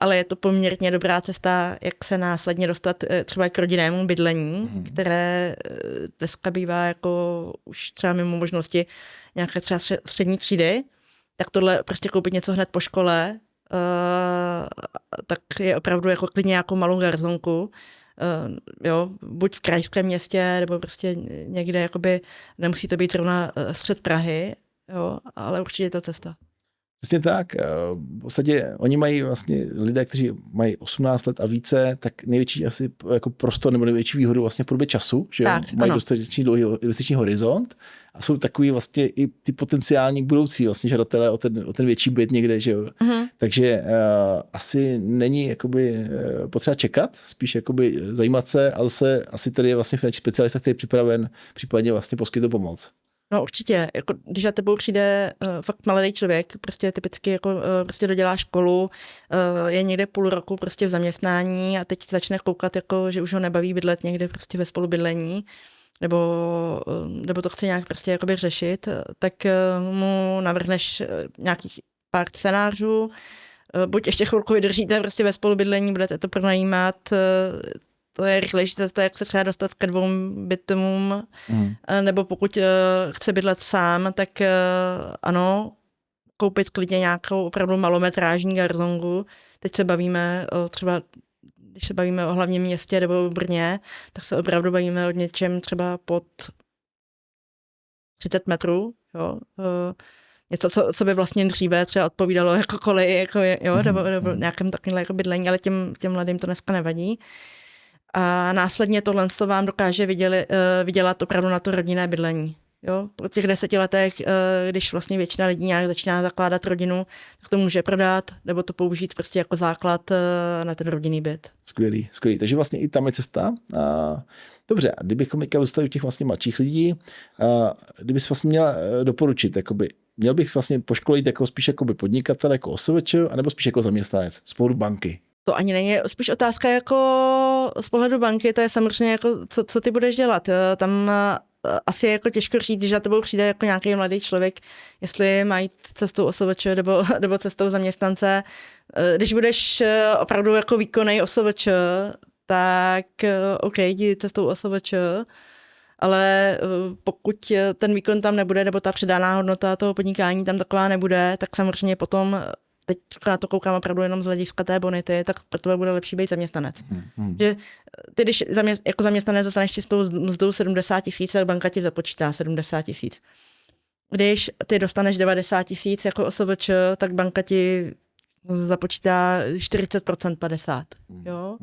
ale je to poměrně dobrá cesta, jak se následně dostat třeba k rodinnému bydlení, které dneska bývá jako už třeba mimo možnosti nějaké třeba střední třídy, tak tohle prostě koupit něco hned po škole, tak je opravdu jako klidně nějakou malou garzonku, jo, buď v krajském městě, nebo prostě někde, jakoby nemusí to být zrovna střed Prahy, jo, ale určitě je to cesta. Přesně tak. V podstatě oni mají vlastně lidé, kteří mají 18 let a více, tak největší asi jako prostor nebo největší výhodu vlastně v podobě času, že tak, mají ano. dostatečný dlouhý investiční horizont a jsou takový vlastně i ty potenciální budoucí vlastně žadatelé o ten větší byt někde, že jo. Takže asi není jakoby potřeba čekat, spíš jakoby zajímat se, ale zase asi tady je vlastně finanční specialista, který je připraven případně vlastně poskytnout pomoc. No určitě, jako když za tebou přijde fakt mladý člověk, prostě typicky jako prostě dodělá školu, je někde půl roku prostě v zaměstnání a teď začne koukat, jako, že už ho nebaví bydlet někde prostě ve spolubydlení, nebo to chce nějak prostě jakoby řešit, tak mu navrhneš nějakých pár scénářů, buď ještě chvilku vydržíte prostě ve spolubydlení, budete to pronajímat, to je rychlejší cesta, jak se třeba dostat ke 2 bytům, nebo pokud chce bydlet sám, tak ano, koupit klidně nějakou opravdu malometrážní garzonku. Teď se bavíme třeba, když se bavíme o hlavním městě nebo v Brně, tak se opravdu bavíme o něčem třeba pod 30 metrů, jo. Něco, co by vlastně dříve třeba odpovídalo jako koleji, jako, jo, nebo nějakém takovém jako bydlení, ale těm mladým to dneska nevadí. A následně tohle vám dokáže vydělat opravdu na to rodinné bydlení. Jo? Po těch 10 letech, když vlastně většina lidí nějak začíná zakládat rodinu, tak to může prodat, nebo to použít prostě jako základ na ten rodinný byt. Skvělý. Takže vlastně i tam je cesta. Dobře, a kdybychom zůstali u těch vlastně mladších lidí, kdybys vlastně měla doporučit, jakoby, měl bych vlastně poškolit jako spíš jakoby podnikatel, jako OSVČ, anebo spíš jako zaměstnanec z pohledu banky? To ani není spíš otázka jako z pohledu banky, to je samozřejmě jako, co ty budeš dělat. Tam asi je jako těžko říct, že za tebou přijde jako nějaký mladý člověk, jestli mají cestou OSVČ nebo cestou zaměstnance. Když budeš opravdu jako výkonný OSVČ, tak OK, jdi cestou OSVČ, ale pokud ten výkon tam nebude, nebo ta přidaná hodnota toho podnikání tam taková nebude, tak samozřejmě potom, teď na to koukám opravdu jenom z hlediska té bonity, tak pro tebe bude lepší být zaměstnanec. Že ty, když jako zaměstnanec dostaneš čistou mzdou 70 000, tak banka ti započítá 70 000. Když ty dostaneš 90 000 jako OSVČ, tak banka ti započítá 40%, 50%. Jo?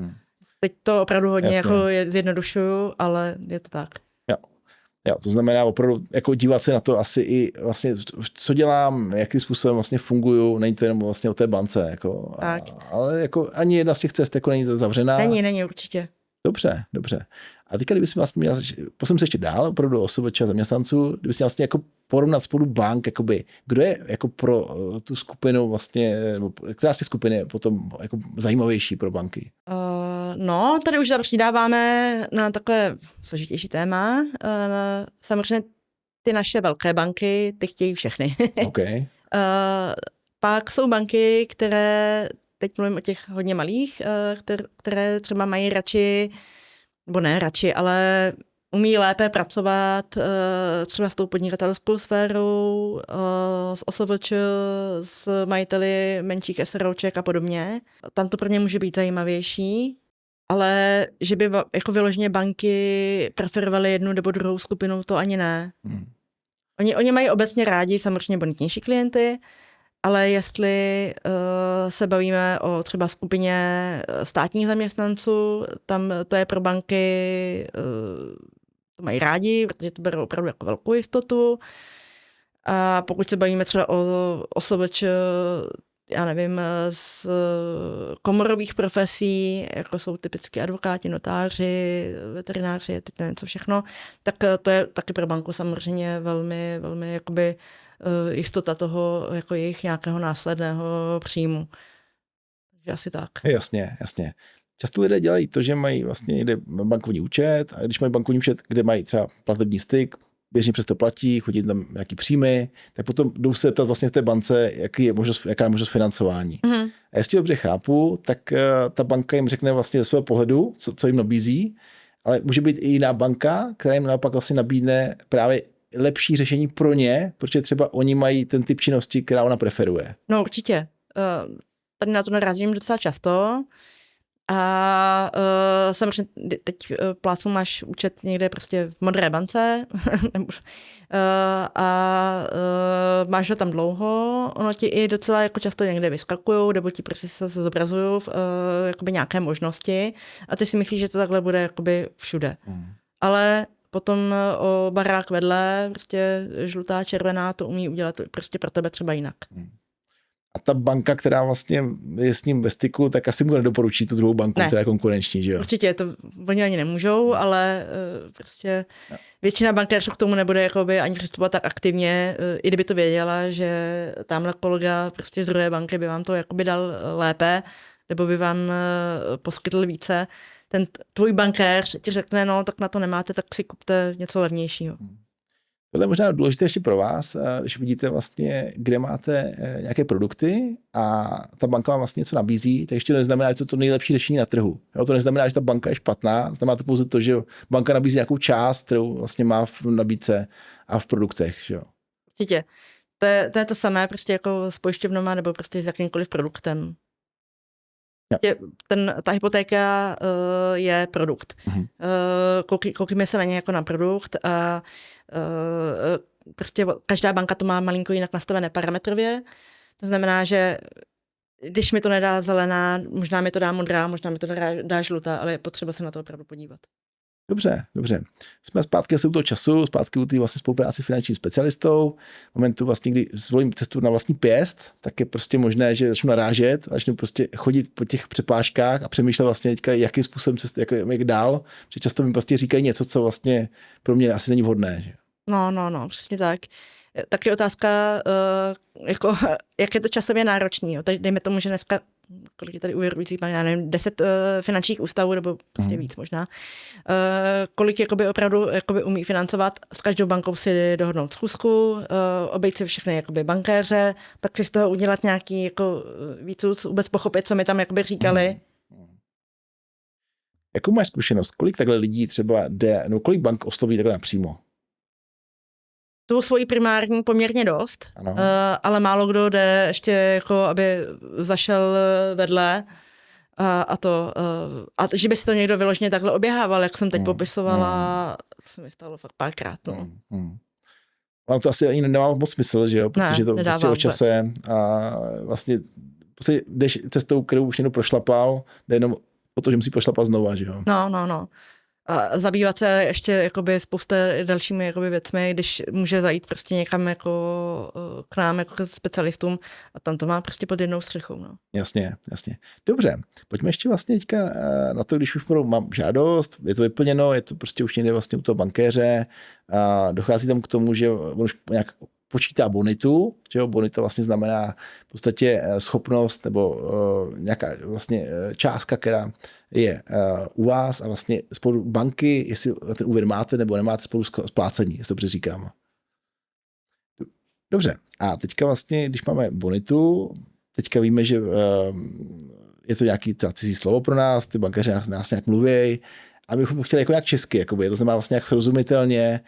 Teď to opravdu hodně jako zjednodušuju, ale je to tak. Jo, to znamená opravdu jako dívat se na to asi i vlastně, co dělám, jakým způsobem vlastně funguju, není to jenom vlastně o té bance, jako, ale jako ani jedna z těch cest jako není zavřená. Není určitě. Dobře. A teďka, kdyby si vlastně měl, posuneme se ještě dál, opravdu OSVČ a zaměstnanců, kdyby si vlastně jako porovnat spolu bank, jakoby, kdo je jako pro tu skupinu vlastně, která z těch skupin je potom jako zajímavější pro banky? No, tady už přidáváme na takové složitější téma. Samozřejmě ty naše velké banky, ty chtějí všechny. Okay. Pak jsou banky, které, teď mluvím o těch hodně malých, které třeba mají radši, nebo ne radši, ale umí lépe pracovat třeba s tou podnikatelskou sférou, s OSVČ, s majiteli menších SROček a podobně. Tam to pro ně může být zajímavější, ale že by jako vyloženě banky preferovaly jednu nebo druhou skupinu, to ani ne. Oni mají obecně rádi samozřejmě bonitnější klienty, ale jestli se bavíme o třeba skupině státních zaměstnanců, tam to je pro banky, to mají rádi, protože to berou opravdu jako velkou jistotu. A pokud se bavíme třeba o OSVČ, já nevím, z komorových profesí, jako jsou typicky advokáti, notáři, veterináři, teď nevím co všechno, tak to je taky pro banku samozřejmě velmi, velmi jakoby jistota toho jako jejich nějakého následného příjmu. Takže asi tak. Jasně. Často lidé dělají to, že mají vlastně někde bankovní účet a když mají bankovní účet, kde mají třeba platební styk, běžně přesto platí, chodí tam nějaký příjmy, tak potom jdou se ptat vlastně v té bance, jaká je možnost financování. A jestli dobře chápu, tak ta banka jim řekne vlastně ze svého pohledu, co jim nabízí, ale může být i jiná banka, která jim naopak vlastně nabídne právě lepší řešení pro ně, protože třeba oni mají ten typ činnosti, která ona preferuje. No určitě. Tady na to narazím docela často. A samozřejmě teď plácu máš účet někde prostě v modré bance a máš ho tam dlouho, ono ti i docela jako často někde vyskakujou, nebo ti prostě se zobrazují jakoby nějaké možnosti a ty si myslíš, že to takhle bude jakoby všude. Ale potom o barák vedle, prostě žlutá, červená, to umí udělat prostě pro tebe třeba jinak. A ta banka, která vlastně je s ním ve styku, tak asi mu nedoporučí tu druhou banku, která je konkurenční, že jo? Určitě, to oni ani nemůžou, ale prostě většina bankéřů k tomu nebude jakoby ani přistupovat tak aktivně, i kdyby to věděla, že tamhle kolega prostě z druhé banky by vám to jakoby dal lépe, nebo by vám poskytl více. Ten tvůj bankéř ti řekne, no tak na to nemáte, tak si kupte něco levnějšího. Tohle je možná důležité ještě pro vás, když vidíte vlastně, kde máte nějaké produkty a ta banka vám vlastně něco nabízí, tak ještě neznamená, že to je to nejlepší řešení na trhu. Jo, to neznamená, že ta banka je špatná, znamená to pouze to, že banka nabízí nějakou část, kterou vlastně má v nabídce a v produktech. Že jo. Určitě. To je to samé prostě jako s pojišťovnama nebo prostě s jakýmkoliv produktem. Ta hypotéka je produkt. Koukíme se na ně jako na produkt a prostě každá banka to má malinko jinak nastavené parametrově. To znamená, že když mi to nedá zelená, možná mi to dá modrá, možná mi to dá žlutá, ale je potřeba se na to opravdu podívat. Dobře. Jsme zpátky asi u toho času, zpátky u té vlastně spolupráci s finančním specialistou. V momentu vlastně, kdy zvolím cestu na vlastní pěst, tak je prostě možné, že začnu narážet a začnu prostě chodit po těch přepážkách a přemýšlet vlastně teďka, jakým způsobem jak dál, protože často mi prostě říkají něco, co vlastně pro mě asi není vhodné. Že? No, přesně tak. Tak je otázka, jako, jak je to časově náročný. Jo. Tady dejme tomu, že dneska kolik je tady úvěrujících, já nevím, 10 finančních ústavů, nebo prostě víc možná. Kolik jakoby opravdu jakoby umí financovat, s každou bankou si dohodnout schůzku, obejít si všechny jakoby bankéře, pak si z toho udělat nějaký jako víc, vůbec pochopit, co mi tam jakoby říkali. Jakou máš zkušenost? Kolik takhle lidí třeba jde, no kolik bank osloví takhle napřímo? Tu svoji primární poměrně dost, ale málo kdo jde ještě jako, aby zašel vedle a že by si to někdo vyloženě takhle oběhával, jak jsem teď popisovala, to se mi stalo fakt párkrát. Ale to asi ani nemá moc smysl, že jo, protože to prostě o čase a vlastně prostě jdeš cestou, kterou už někdo prošlapal, jde jenom o to, že musí prošlapat znova, že jo? No. A zabývat se ještě jakoby spousta dalšími jakoby věcmi, když může zajít prostě někam jako k nám jako k specialistům a tam to má prostě pod jednou střechou. No. Jasně. Dobře, pojďme ještě vlastně teďka na to, když už mám žádost, je to vyplněno, je to prostě už někde vlastně u toho bankéře a dochází tam k tomu, že on už nějak počítá bonitu, že jo, bonita vlastně znamená v podstatě schopnost nebo nějaká vlastně částka, která je u vás a vlastně spolu banky, jestli ten úvěr máte nebo nemáte spolu splácení, jestli to dobře říkám. Dobře, a teďka vlastně, když máme bonitu, teďka víme, že je to nějaký cizí slovo pro nás, ty bankéři nás nějak mluví a my bychom chtěli jako nějak česky, jakoby, to znamená vlastně jak srozumitelně,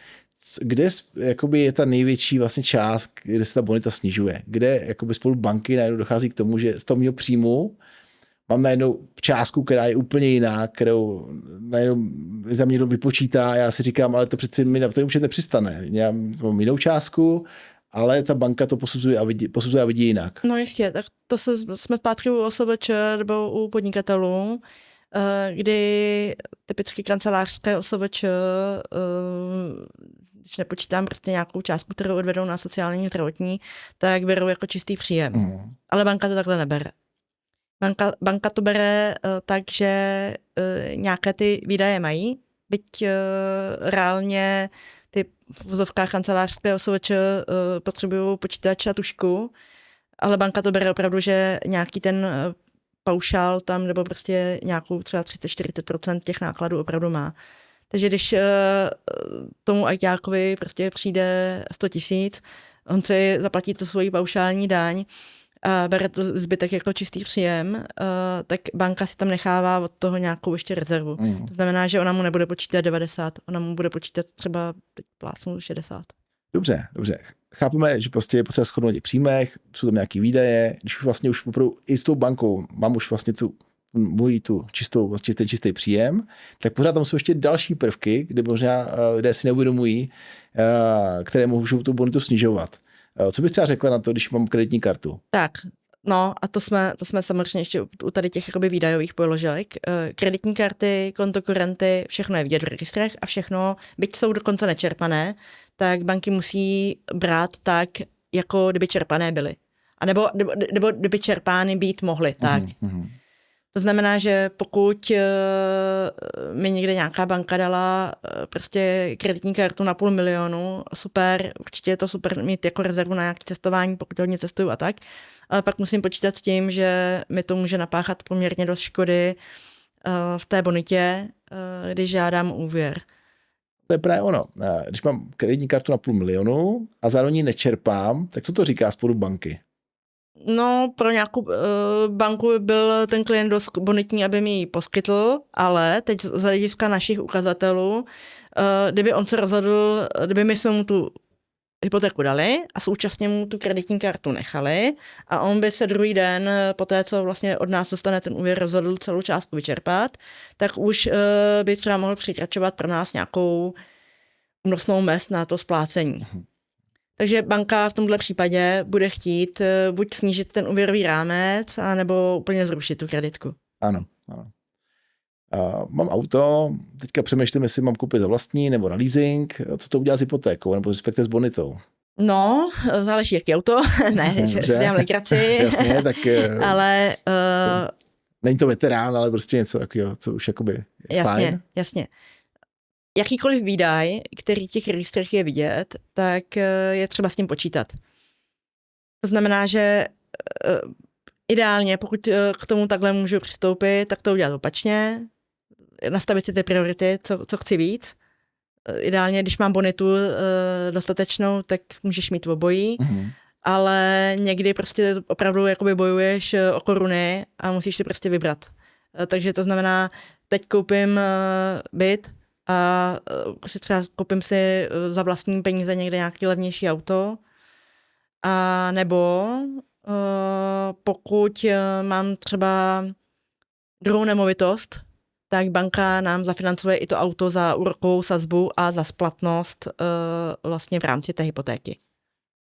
kde jakoby je ta největší vlastně část, kde se ta bonita snižuje, kde jakoby spolu banky najednou dochází k tomu, že z toho mého příjmu mám najednou částku, která je úplně jiná, kterou najednou tam někdo vypočítá a já si říkám, ale to přeci mi na to už nepřistane. Já mám jinou částku, ale ta banka to posuzuje a vidí jinak. No jistě, tak to jsme zpátky u OSVČ nebo u podnikatelů, kdy typicky kancelářské OSVČ, když nepočítám prostě nějakou částku, kterou odvedou na sociální zdravotní, tak berou jako čistý příjem. Ale banka to takhle nebere. Banka to bere tak, že nějaké ty výdaje mají, byť reálně ty v vozovkách kancelářské OSVČ potřebují počítač a tužku, ale banka to bere opravdu, že nějaký ten paušál tam nebo prostě nějakou třeba 30-40% těch nákladů opravdu má. Takže když tomu ajťákovi prostě přijde 100 000, on si zaplatí tu svoji paušální daň a bere to zbytek jako čistý příjem, tak banka si tam nechává od toho nějakou ještě rezervu. To znamená, že ona mu nebude počítat 90, ona mu bude počítat třeba teď plásnu 60. Dobře. Chápeme, že prostě je potřeba shodnout těch příjmech, jsou tam nějaké výdaje, když už vlastně už opravdu i s tou bankou mám už vlastně tu čistý příjem, tak pořád tam jsou ještě další prvky, kde možná lidé si neuvědomují, které můžou tu bonitu snižovat. Co bys třeba řekla na to, když mám kreditní kartu? Tak, no a to jsme samozřejmě ještě u tady těch jakoby výdajových položek. Kreditní karty, kontokorenty, všechno je vidět v registrech a všechno, byť jsou dokonce nečerpané, tak banky musí brát tak, jako kdyby čerpané byly. A nebo kdyby čerpány být mohly, tak. To znamená, že pokud mi někde nějaká banka dala prostě kreditní kartu na 500 000, super, určitě je to super mít jako rezervu na nějaké cestování, pokud hodně cestuju a tak, ale pak musím počítat s tím, že mi to může napáchat poměrně dost škody v té bonitě, když žádám úvěr. To je právě ono. Když mám kreditní kartu na 500 000 a zároveň ji nečerpám, tak co to říká spolu banky? No, pro nějakou banku byl ten klient dost bonitní, aby mi ji poskytl, ale teď z hlediska našich ukazatelů, kdyby on se rozhodl, kdyby my jsme mu tu hypotéku dali a současně mu tu kreditní kartu nechali a on by se druhý den, po té, co vlastně od nás dostane ten úvěr, rozhodl celou částku vyčerpat, tak už by třeba mohl překračovat pro nás nějakou únosnou mez na to splácení. Takže banka v tomhle případě bude chtít buď snížit ten úvěrový rámec, anebo úplně zrušit tu kreditku. Ano. Mám auto, teďka přemýšlím, jestli mám koupit za vlastní nebo na leasing, co to udělá s hypotékou, nebo respektive s bonitou. No, záleží, jaký auto. Ne, dělám legraci. Jasně, tak... ale... Není to veterán, ale prostě něco takového, co už jakoby je fajn. Jasně. Jakýkoliv výdaj, který těch registrech je vidět, tak je třeba s tím počítat. To znamená, že ideálně, pokud k tomu takhle můžu přistoupit, tak to udělat opačně, nastavit si ty priority, co chci víc. Ideálně, když mám bonitu dostatečnou, tak můžeš mít obojí, ale někdy prostě opravdu jakoby bojuješ o koruny a musíš si prostě vybrat. Takže to znamená, teď koupím byt, a prostě třeba koupím si za vlastní peníze někde nějaký levnější auto. A nebo pokud mám třeba druhou nemovitost, tak banka nám zafinancuje i to auto za úrokovou sazbu a za splatnost vlastně v rámci té hypotéky.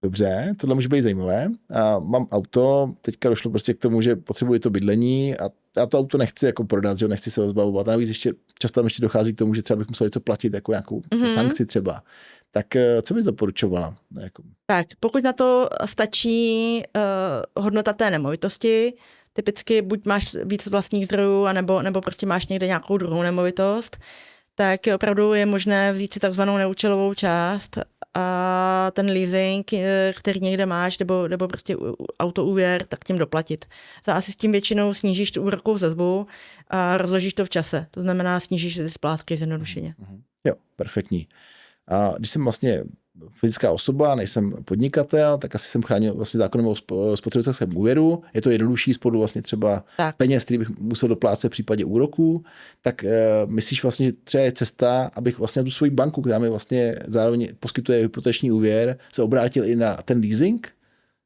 Dobře, tohle může být zajímavé. A mám auto, teďka došlo prostě k tomu, že potřebuji to bydlení a já to auto nechci jako prodat, že jo, nechci se ho zbavovat. A navíc ještě často tam ještě dochází k tomu, že třeba bych musel něco platit, jako nějakou sankci třeba. Tak co bys doporučovala? Jako... Tak, pokud na to stačí hodnota té nemovitosti, typicky buď máš víc vlastních zdrojů, nebo prostě máš někde nějakou druhou nemovitost, tak opravdu je možné vzít si takzvanou neúčelovou část a ten leasing, který někde máš, nebo prostě autoúvěr, tak tím doplatit. A asi s tím většinou snížíš tu úrokovou sazbu a rozložíš to v čase. To znamená, snížíš ty splátky zjednodušeně. Jo, perfektní. A když jsem vlastně fyzická osoba, nejsem podnikatel, tak asi jsem chránil vlastně zákonem o spotřebitelském úvěru. Je to jednodušší spolu vlastně třeba peněz, který bych musel doplácet v případě úroků. Tak myslíš vlastně, že třeba je cesta, abych vlastně tu svoji banku, která mi vlastně zároveň poskytuje hypoteční úvěr, se obrátil i na ten leasing?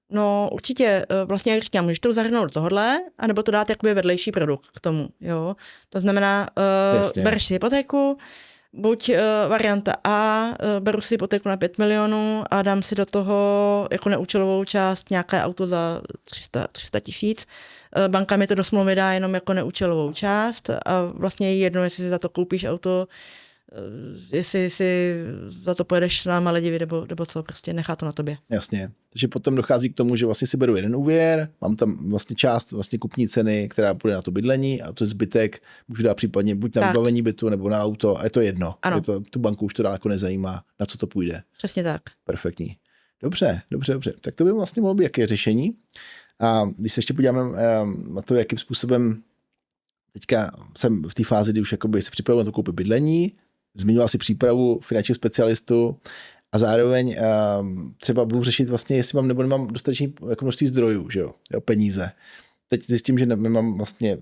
No určitě, vlastně jak říkám, můžeš to zahrnout do tohohle, anebo to dát jakoby vedlejší produkt k tomu, jo. To znamená, bereš si hypotéku, buď varianta A, beru si hypotéku na 5 milionů a dám si do toho jako neúčelovou část nějaké auto za 300 tisíc. Banka mi to do smlouvy dá jenom jako neúčelovou část a vlastně je jedno, jestli si za to koupíš auto, jestli si za to pojedeš na Maledivy, nebo co, prostě nechá to na tobě. Jasně. Takže potom dochází k tomu, že vlastně si beru jeden úvěr, mám tam vlastně část vlastně kupní ceny, která půjde na to bydlení a to zbytek můžu dát případně buď na vybavení bytu nebo na auto a je to jedno. Je to, tu banku už to dál jako nezajímá, na co to půjde. Přesně tak. Perfektní. Dobře. Tak to by vlastně mohlo být jaké řešení. A když se ještě podíváme na to, jakým způsobem teďka jsem v té fázi, kdy už jakoby se připravuji na to koupit bydlení, zmiňoval si přípravu finančního specialistu a zároveň třeba budu řešit vlastně, jestli mám nebo nemám dostatečný jako množství zdrojů, že jo, peníze. Teď zjistím, že nemám vlastně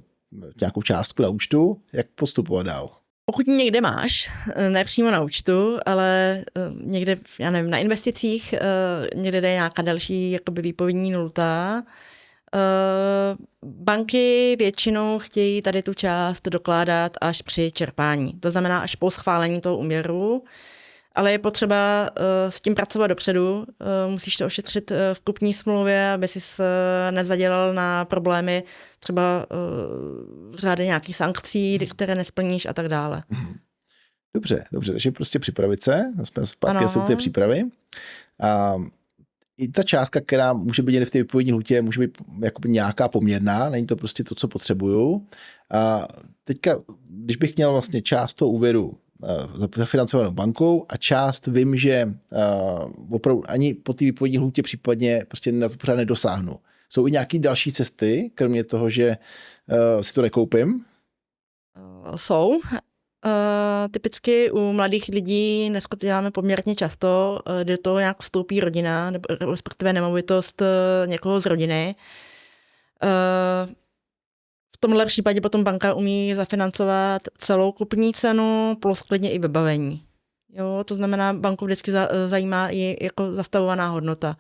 nějakou částku na účtu, jak postupovat dál. Pokud někde máš, ne přímo na účtu, ale někde, já nevím, na investicích, někde jde nějaká další jakoby výpovědní lhůta, banky většinou chtějí tady tu část dokládat až při čerpání. To znamená až po schválení toho úvěru, ale je potřeba s tím pracovat dopředu. Musíš to ošetřit v kupní smlouvě, aby si nezadělal na problémy třeba v řádě nějakých sankcí, které nesplníš a tak dále. Dobře, takže prostě připravit se, zpátky jsou ty přípravy. A i ta částka, která může být v té výpovědní lhůtě, může být jakoby nějaká poměrná, není to prostě to, co potřebuju. A teďka, když bych měl vlastně část toho úvěru zafinancovanou bankou a část vím, že opravdu ani po té výpovědní lhůtě případně prostě na to pořád nedosáhnu. Jsou i nějaké další cesty, kromě toho, že si to nekoupím? Jsou. Typicky u mladých lidí dneska to děláme poměrně často, do toho nějak vstoupí rodina, nebo respektive nemovitost někoho z rodiny. V tomhle případě potom banka umí zafinancovat celou kupní cenu plus klidně i vybavení. Jo, to znamená, banku vždycky zajímá i jako zastavovaná hodnota.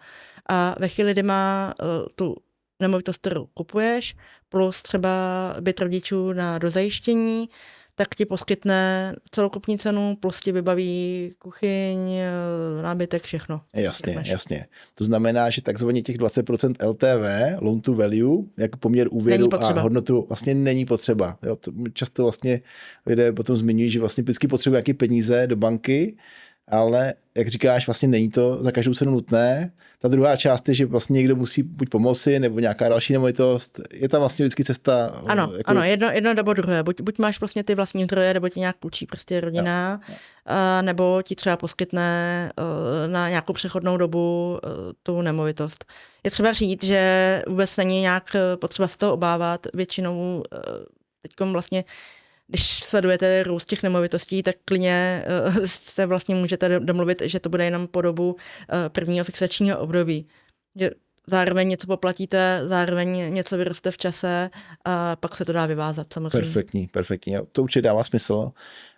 A ve chvíli, kdy má tu nemovitost, kterou kupuješ, plus třeba byt rodičů na dozajištění, tak ti poskytne celou kupní cenu, plus ti vybaví kuchyň, nábytek, všechno. Jasně. To znamená, že takzvaně těch 20% LTV, loan to value, jako poměr úvěru a hodnotu vlastně není potřeba. Jo, to často vlastně lidé potom zmiňují, že vlastně vždycky potřebují nějaké peníze do banky, ale jak říkáš, vlastně není to za každou cenu nutné. Ta druhá část je, že vlastně někdo musí buď pomoci, nebo nějaká další nemovitost. Je tam vlastně vždycky cesta. Ano, jedno nebo druhé. Buď máš vlastně ty vlastní zdroje, nebo ti nějak půjčí prostě rodina, nebo ti třeba poskytne na nějakou přechodnou dobu tu nemovitost. Je třeba říct, že vůbec není nějak potřeba se toho obávat. Většinou teďkom vlastně když sledujete růst těch nemovitostí, tak klidně se vlastně můžete domluvit, že to bude jenom po dobu prvního fixačního období. Že zároveň něco poplatíte, zároveň něco vyroste v čase a pak se to dá vyvázat samozřejmě. Perfektní. To určitě dává smysl.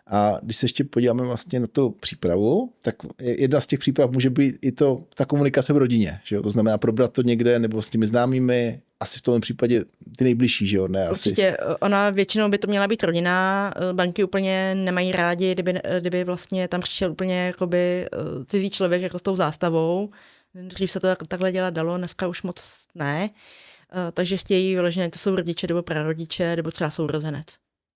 A když se ještě podíváme vlastně na tu přípravu, tak jedna z těch příprav může být i ta komunikace v rodině. Že jo? To znamená probrat to někde nebo s těmi známými, asi v tom případě ty nejbližší, že jo? Ne, určitě, ona většinou by to měla být rodina, banky úplně nemají rádi, kdyby vlastně tam přišel úplně jakoby cizí člověk jako s tou zástavou, Dřív se to takhle dělat dalo, dneska už moc ne. Takže chtějí vyloženě, to jsou rodiče nebo prarodiče, nebo třeba sourozenec.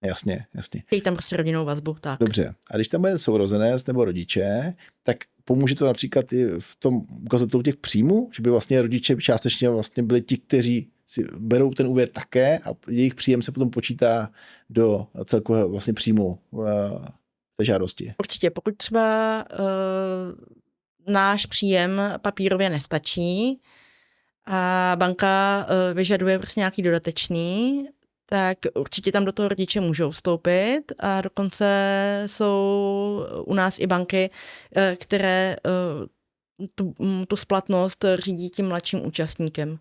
Jasně, jasně. Chtějí tam prostě rodinnou vazbu, tak. Dobře. A když tam bude sourozenec nebo rodiče, tak pomůže to například i v tom ukazatelu těch příjmů, že by vlastně rodiče částečně vlastně byli ti, kteří si berou ten úvěr také a jejich příjem se potom počítá do celkového vlastně příjmu té žádosti. Určitě, pokud třeba náš příjem papírově nestačí a banka vyžaduje prostě nějaký dodatečný, tak určitě tam do toho rodiče můžou vstoupit a dokonce jsou u nás i banky, které tu splatnost řídí tím mladším účastníkem.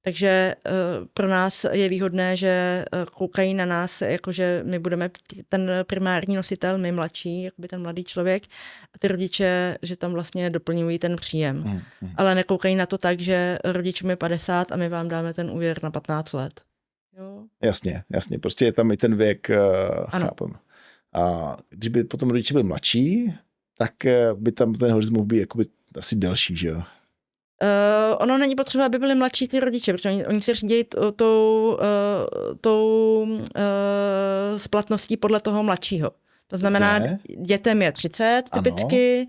Takže pro nás je výhodné, že koukají na nás, jakože my budeme ten primární nositel, my mladší, jakoby ten mladý člověk, a ty rodiče, že tam vlastně doplňují ten příjem. Ale nekoukají na to tak, že rodičům je 50 a my vám dáme ten úvěr na 15 let. Jo? Jasně, prostě je tam i ten věk, chápem. A když by potom rodiče byli mladší, tak by tam ten horizont mohl být jakoby asi delší, že jo? Ono není potřeba, aby byli mladší ty rodiče, protože oni se řídí tou splatností podle toho mladšího. To znamená, dětem je 30 typicky,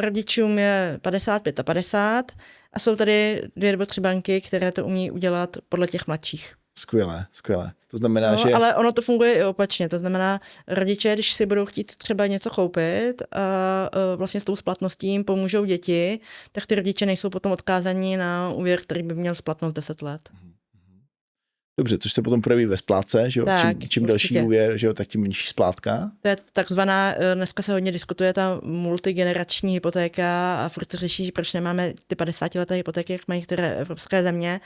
rodičům je 55 a 50 a jsou tady 2 nebo 3 banky, které to umí udělat podle těch mladších. Skvěle. To znamená, že... Ale ono to funguje i opačně. To znamená, rodiče, když si budou chtít třeba něco koupit a vlastně s tou splatností jim pomůžou děti, tak ty rodiče nejsou potom odkázaní na úvěr, který by měl splatnost 10 let. Dobře, což se potom projeví ve splátce, že jo? Tak, čím delší úvěr, že jo, tak tím menší splátka. To je takzvaná, dneska se hodně diskutuje ta multigenerační hypotéka a furt se řeší, proč nemáme ty 50leté hypotéky, jak mají některé evropské země.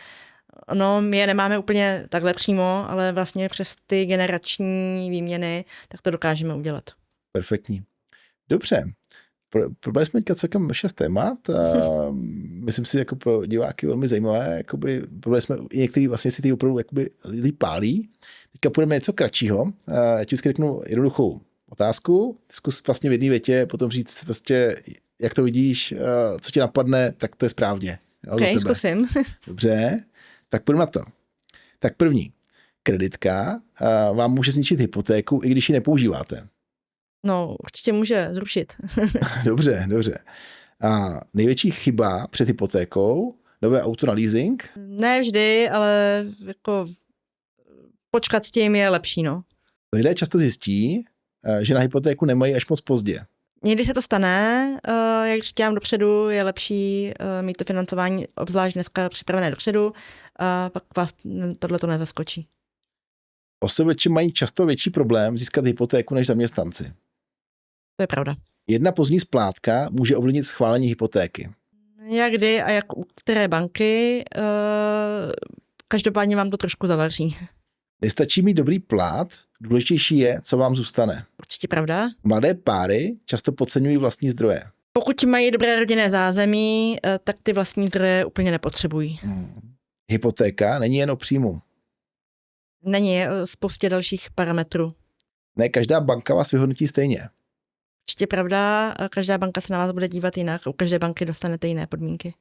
No, my je nemáme úplně takhle přímo, ale vlastně přes ty generační výměny, tak to dokážeme udělat. Perfektní. Dobře. Probrali jsme teďka celkem 6 témat. Myslím si, jako pro diváky velmi zajímavé. Probrali jsme i některé vlastně věci, které opravdu lidi pálí. Teďka půjdeme něco kratšího. Já ti vždycky řeknu jednoduchou otázku. Zkus vlastně v jedné větě potom říct prostě, jak to vidíš, co ti napadne, tak to je správně. Ok, zkusím. Dobře. Tak půjdeme na to. Tak první. Kreditka vám může zničit hypotéku, i když ji nepoužíváte. No, určitě může zrušit. Dobře. A největší chyba před hypotékou, nové auto na leasing? Ne vždy, ale jako počkat s tím je lepší, no. Lidé často zjistí, že na hypotéku nemají až moc pozdě. Někdy se to stane, jak říkám dopředu, je lepší mít to financování obzvlášť dneska připravené dopředu, a pak vás tohleto nezaskočí. OSVČ mají často větší problém získat hypotéku než zaměstnanci. To je pravda. Jedna pozdní splátka může ovlivnit schválení hypotéky. Jak kdy a jak u které banky, každopádně vám to trošku zavaří. Nestačí mít dobrý plát, důležitější je, co vám zůstane. Určitě pravda. Mladé páry často podceňují vlastní zdroje. Pokud mají dobré rodinné zázemí, tak ty vlastní zdroje úplně nepotřebují. Hypotéka není jen o příjmu. Není, spoustě dalších parametrů. Ne, každá banka vás vyhodnotí stejně. Určitě pravda, každá banka se na vás bude dívat jinak, u každé banky dostanete jiné podmínky.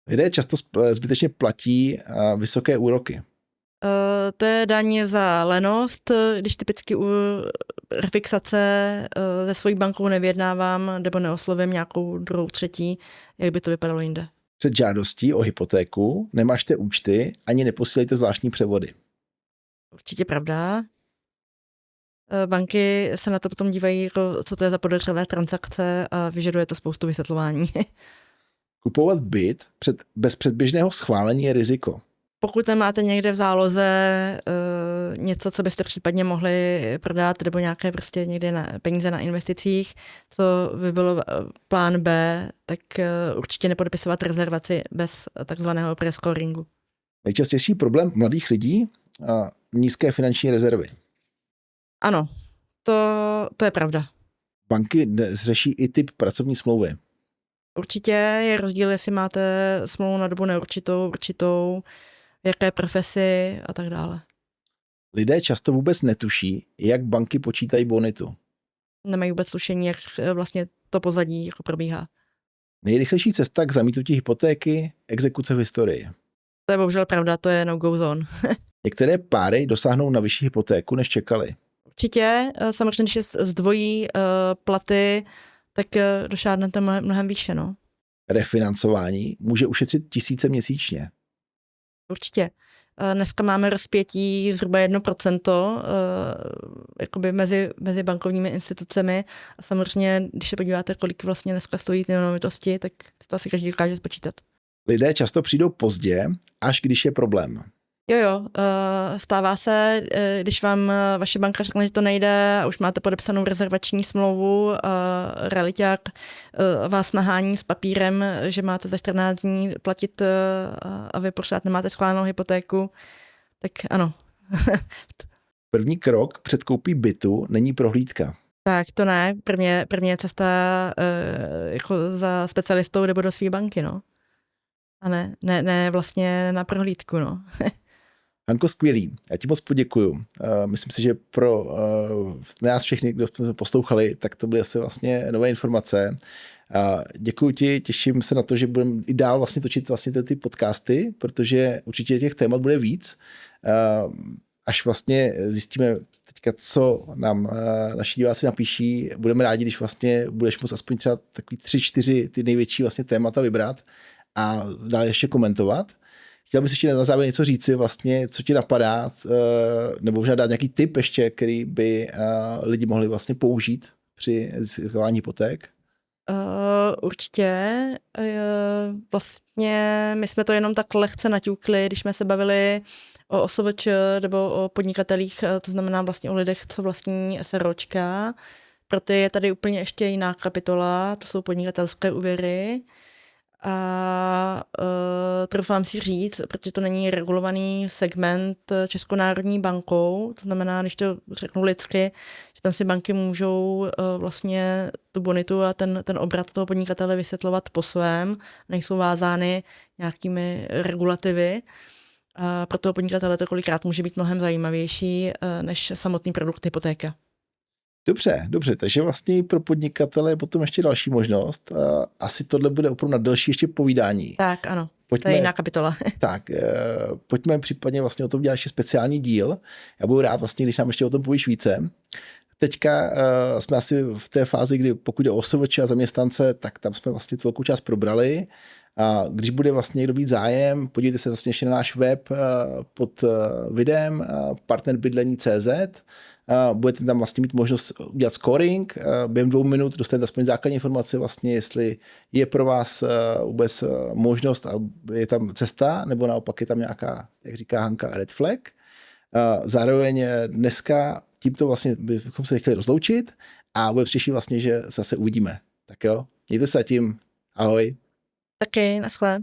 Lidé často zbytečně platí vysoké úroky. To je daň za lenost, když typicky u refixace se svojí bankou nevyjednávám nebo neoslovím nějakou druhou, třetí, jak by to vypadalo jinde. Před žádostí o hypotéku nemažte účty ani neposílejte zvláštní převody. Určitě pravda. Banky se na to potom dívají, jako, co to je za podezřelé transakce a vyžaduje to spoustu vysvětlování. Kupovat byt bez předběžného schválení je riziko. Pokud nemáte někde v záloze něco, co byste případně mohli prodat, nebo nějaké prostě někde peníze na investicích, co by bylo plán B, tak určitě nepodepisovat rezervaci bez takzvaného prescoringu. Nejčastější problém mladých lidí nízké finanční rezervy. Ano, to je pravda. Banky řeší i typ pracovní smlouvy. Určitě je rozdíl, jestli máte smlouvu na dobu neurčitou, určitou, v jaké profesi a tak dále. Lidé často vůbec netuší, jak banky počítají bonitu. Nemají vůbec tušení, jak vlastně to pozadí jako probíhá. Nejrychlejší cesta k zamítnutí hypotéky, exekuce v historii. To je bohužel pravda, to je no-go zone. Některé páry dosáhnou na vyšší hypotéku, než čekali. Určitě, samozřejmě, když je zdvojí platy, tak došáhnete mnohem výše, no. Refinancování může ušetřit tisíce měsíčně. Určitě. Dneska máme rozpětí zhruba 1% jakoby mezi bankovními institucemi. A samozřejmě, když se podíváte, kolik vlastně dneska stojí ty nemovitosti, tak to asi každý dokáže spočítat. Lidé často přijdou pozdě, až když je problém. Jo, stává se, když vám vaše banka řekne, že to nejde a už máte podepsanou rezervační smlouvu, realiťák vás nahání s papírem, že máte za 14 dní platit a vy pořád nemáte schválenou hypotéku, tak ano. První krok před koupí bytu není prohlídka. Tak to ne, první je cesta jako za specialistou nebo do své banky, no. A ne vlastně na prohlídku, no. Hanko, skvělý. Já ti moc poděkuju. Myslím si, že pro nás všechny, kdo jsme poslouchali, tak to byly asi vlastně nové informace. Děkuji ti, těším se na to, že budeme i dál vlastně točit vlastně ty podcasty, protože určitě těch témat bude víc. Až vlastně zjistíme teďka, co nám naši diváci napíší, budeme rádi, když vlastně budeš moct aspoň třeba takový 3-4 ty největší vlastně témata vybrat a dále ještě komentovat. Chtěl bys ještě na závěr něco říci vlastně, co ti napadá, nebo možná dát nějaký tip ještě, který by lidi mohli vlastně použít při získávání hypoték? Určitě. Vlastně my jsme to jenom tak lehce naťukli, když jsme se bavili o OSVČ nebo o podnikatelích, to znamená vlastně o lidech, co vlastní SROčka. Pro ty je tady úplně ještě jiná kapitola, to jsou podnikatelské úvěry. A troufám si říct, protože to není regulovaný segment Českou národní bankou, to znamená, když to řeknu lidsky, že tam si banky můžou vlastně tu bonitu a ten obrat toho podnikatele vysvětlovat po svém, nejsou vázány nějakými regulativy. A pro toho podnikatele to kolikrát může být mnohem zajímavější než samotný produkt hypotéka. Dobře, takže vlastně pro podnikatele je potom ještě další možnost. Asi tohle bude opravdu na další ještě povídání. Tak, ano. Pojďme, to je jiná kapitola. Tak, pojďme případně vlastně o tom dělat ještě speciální díl. Já budu rád vlastně, když nám ještě o tom povíš více. Teďka jsme asi v té fázi, kdy pokud jde o OSVČ a zaměstnance, tak tam jsme vlastně tu velkou část probrali. A když bude vlastně někdo mít zájem, podívejte se vlastně ještě na náš web pod videem partnerbydlení.cz. Budete tam vlastně mít možnost udělat scoring. Během 2 minut dostanete aspoň základní informace vlastně, jestli je pro vás vůbec možnost a je tam cesta, nebo naopak je tam nějaká, jak říká Hanka, red flag. Zároveň dneska tímto vlastně bychom se chtěli rozloučit a budeme těšit vlastně, že zase uvidíme. Tak jo, mějte se tím. Ahoj. Taky, naschle.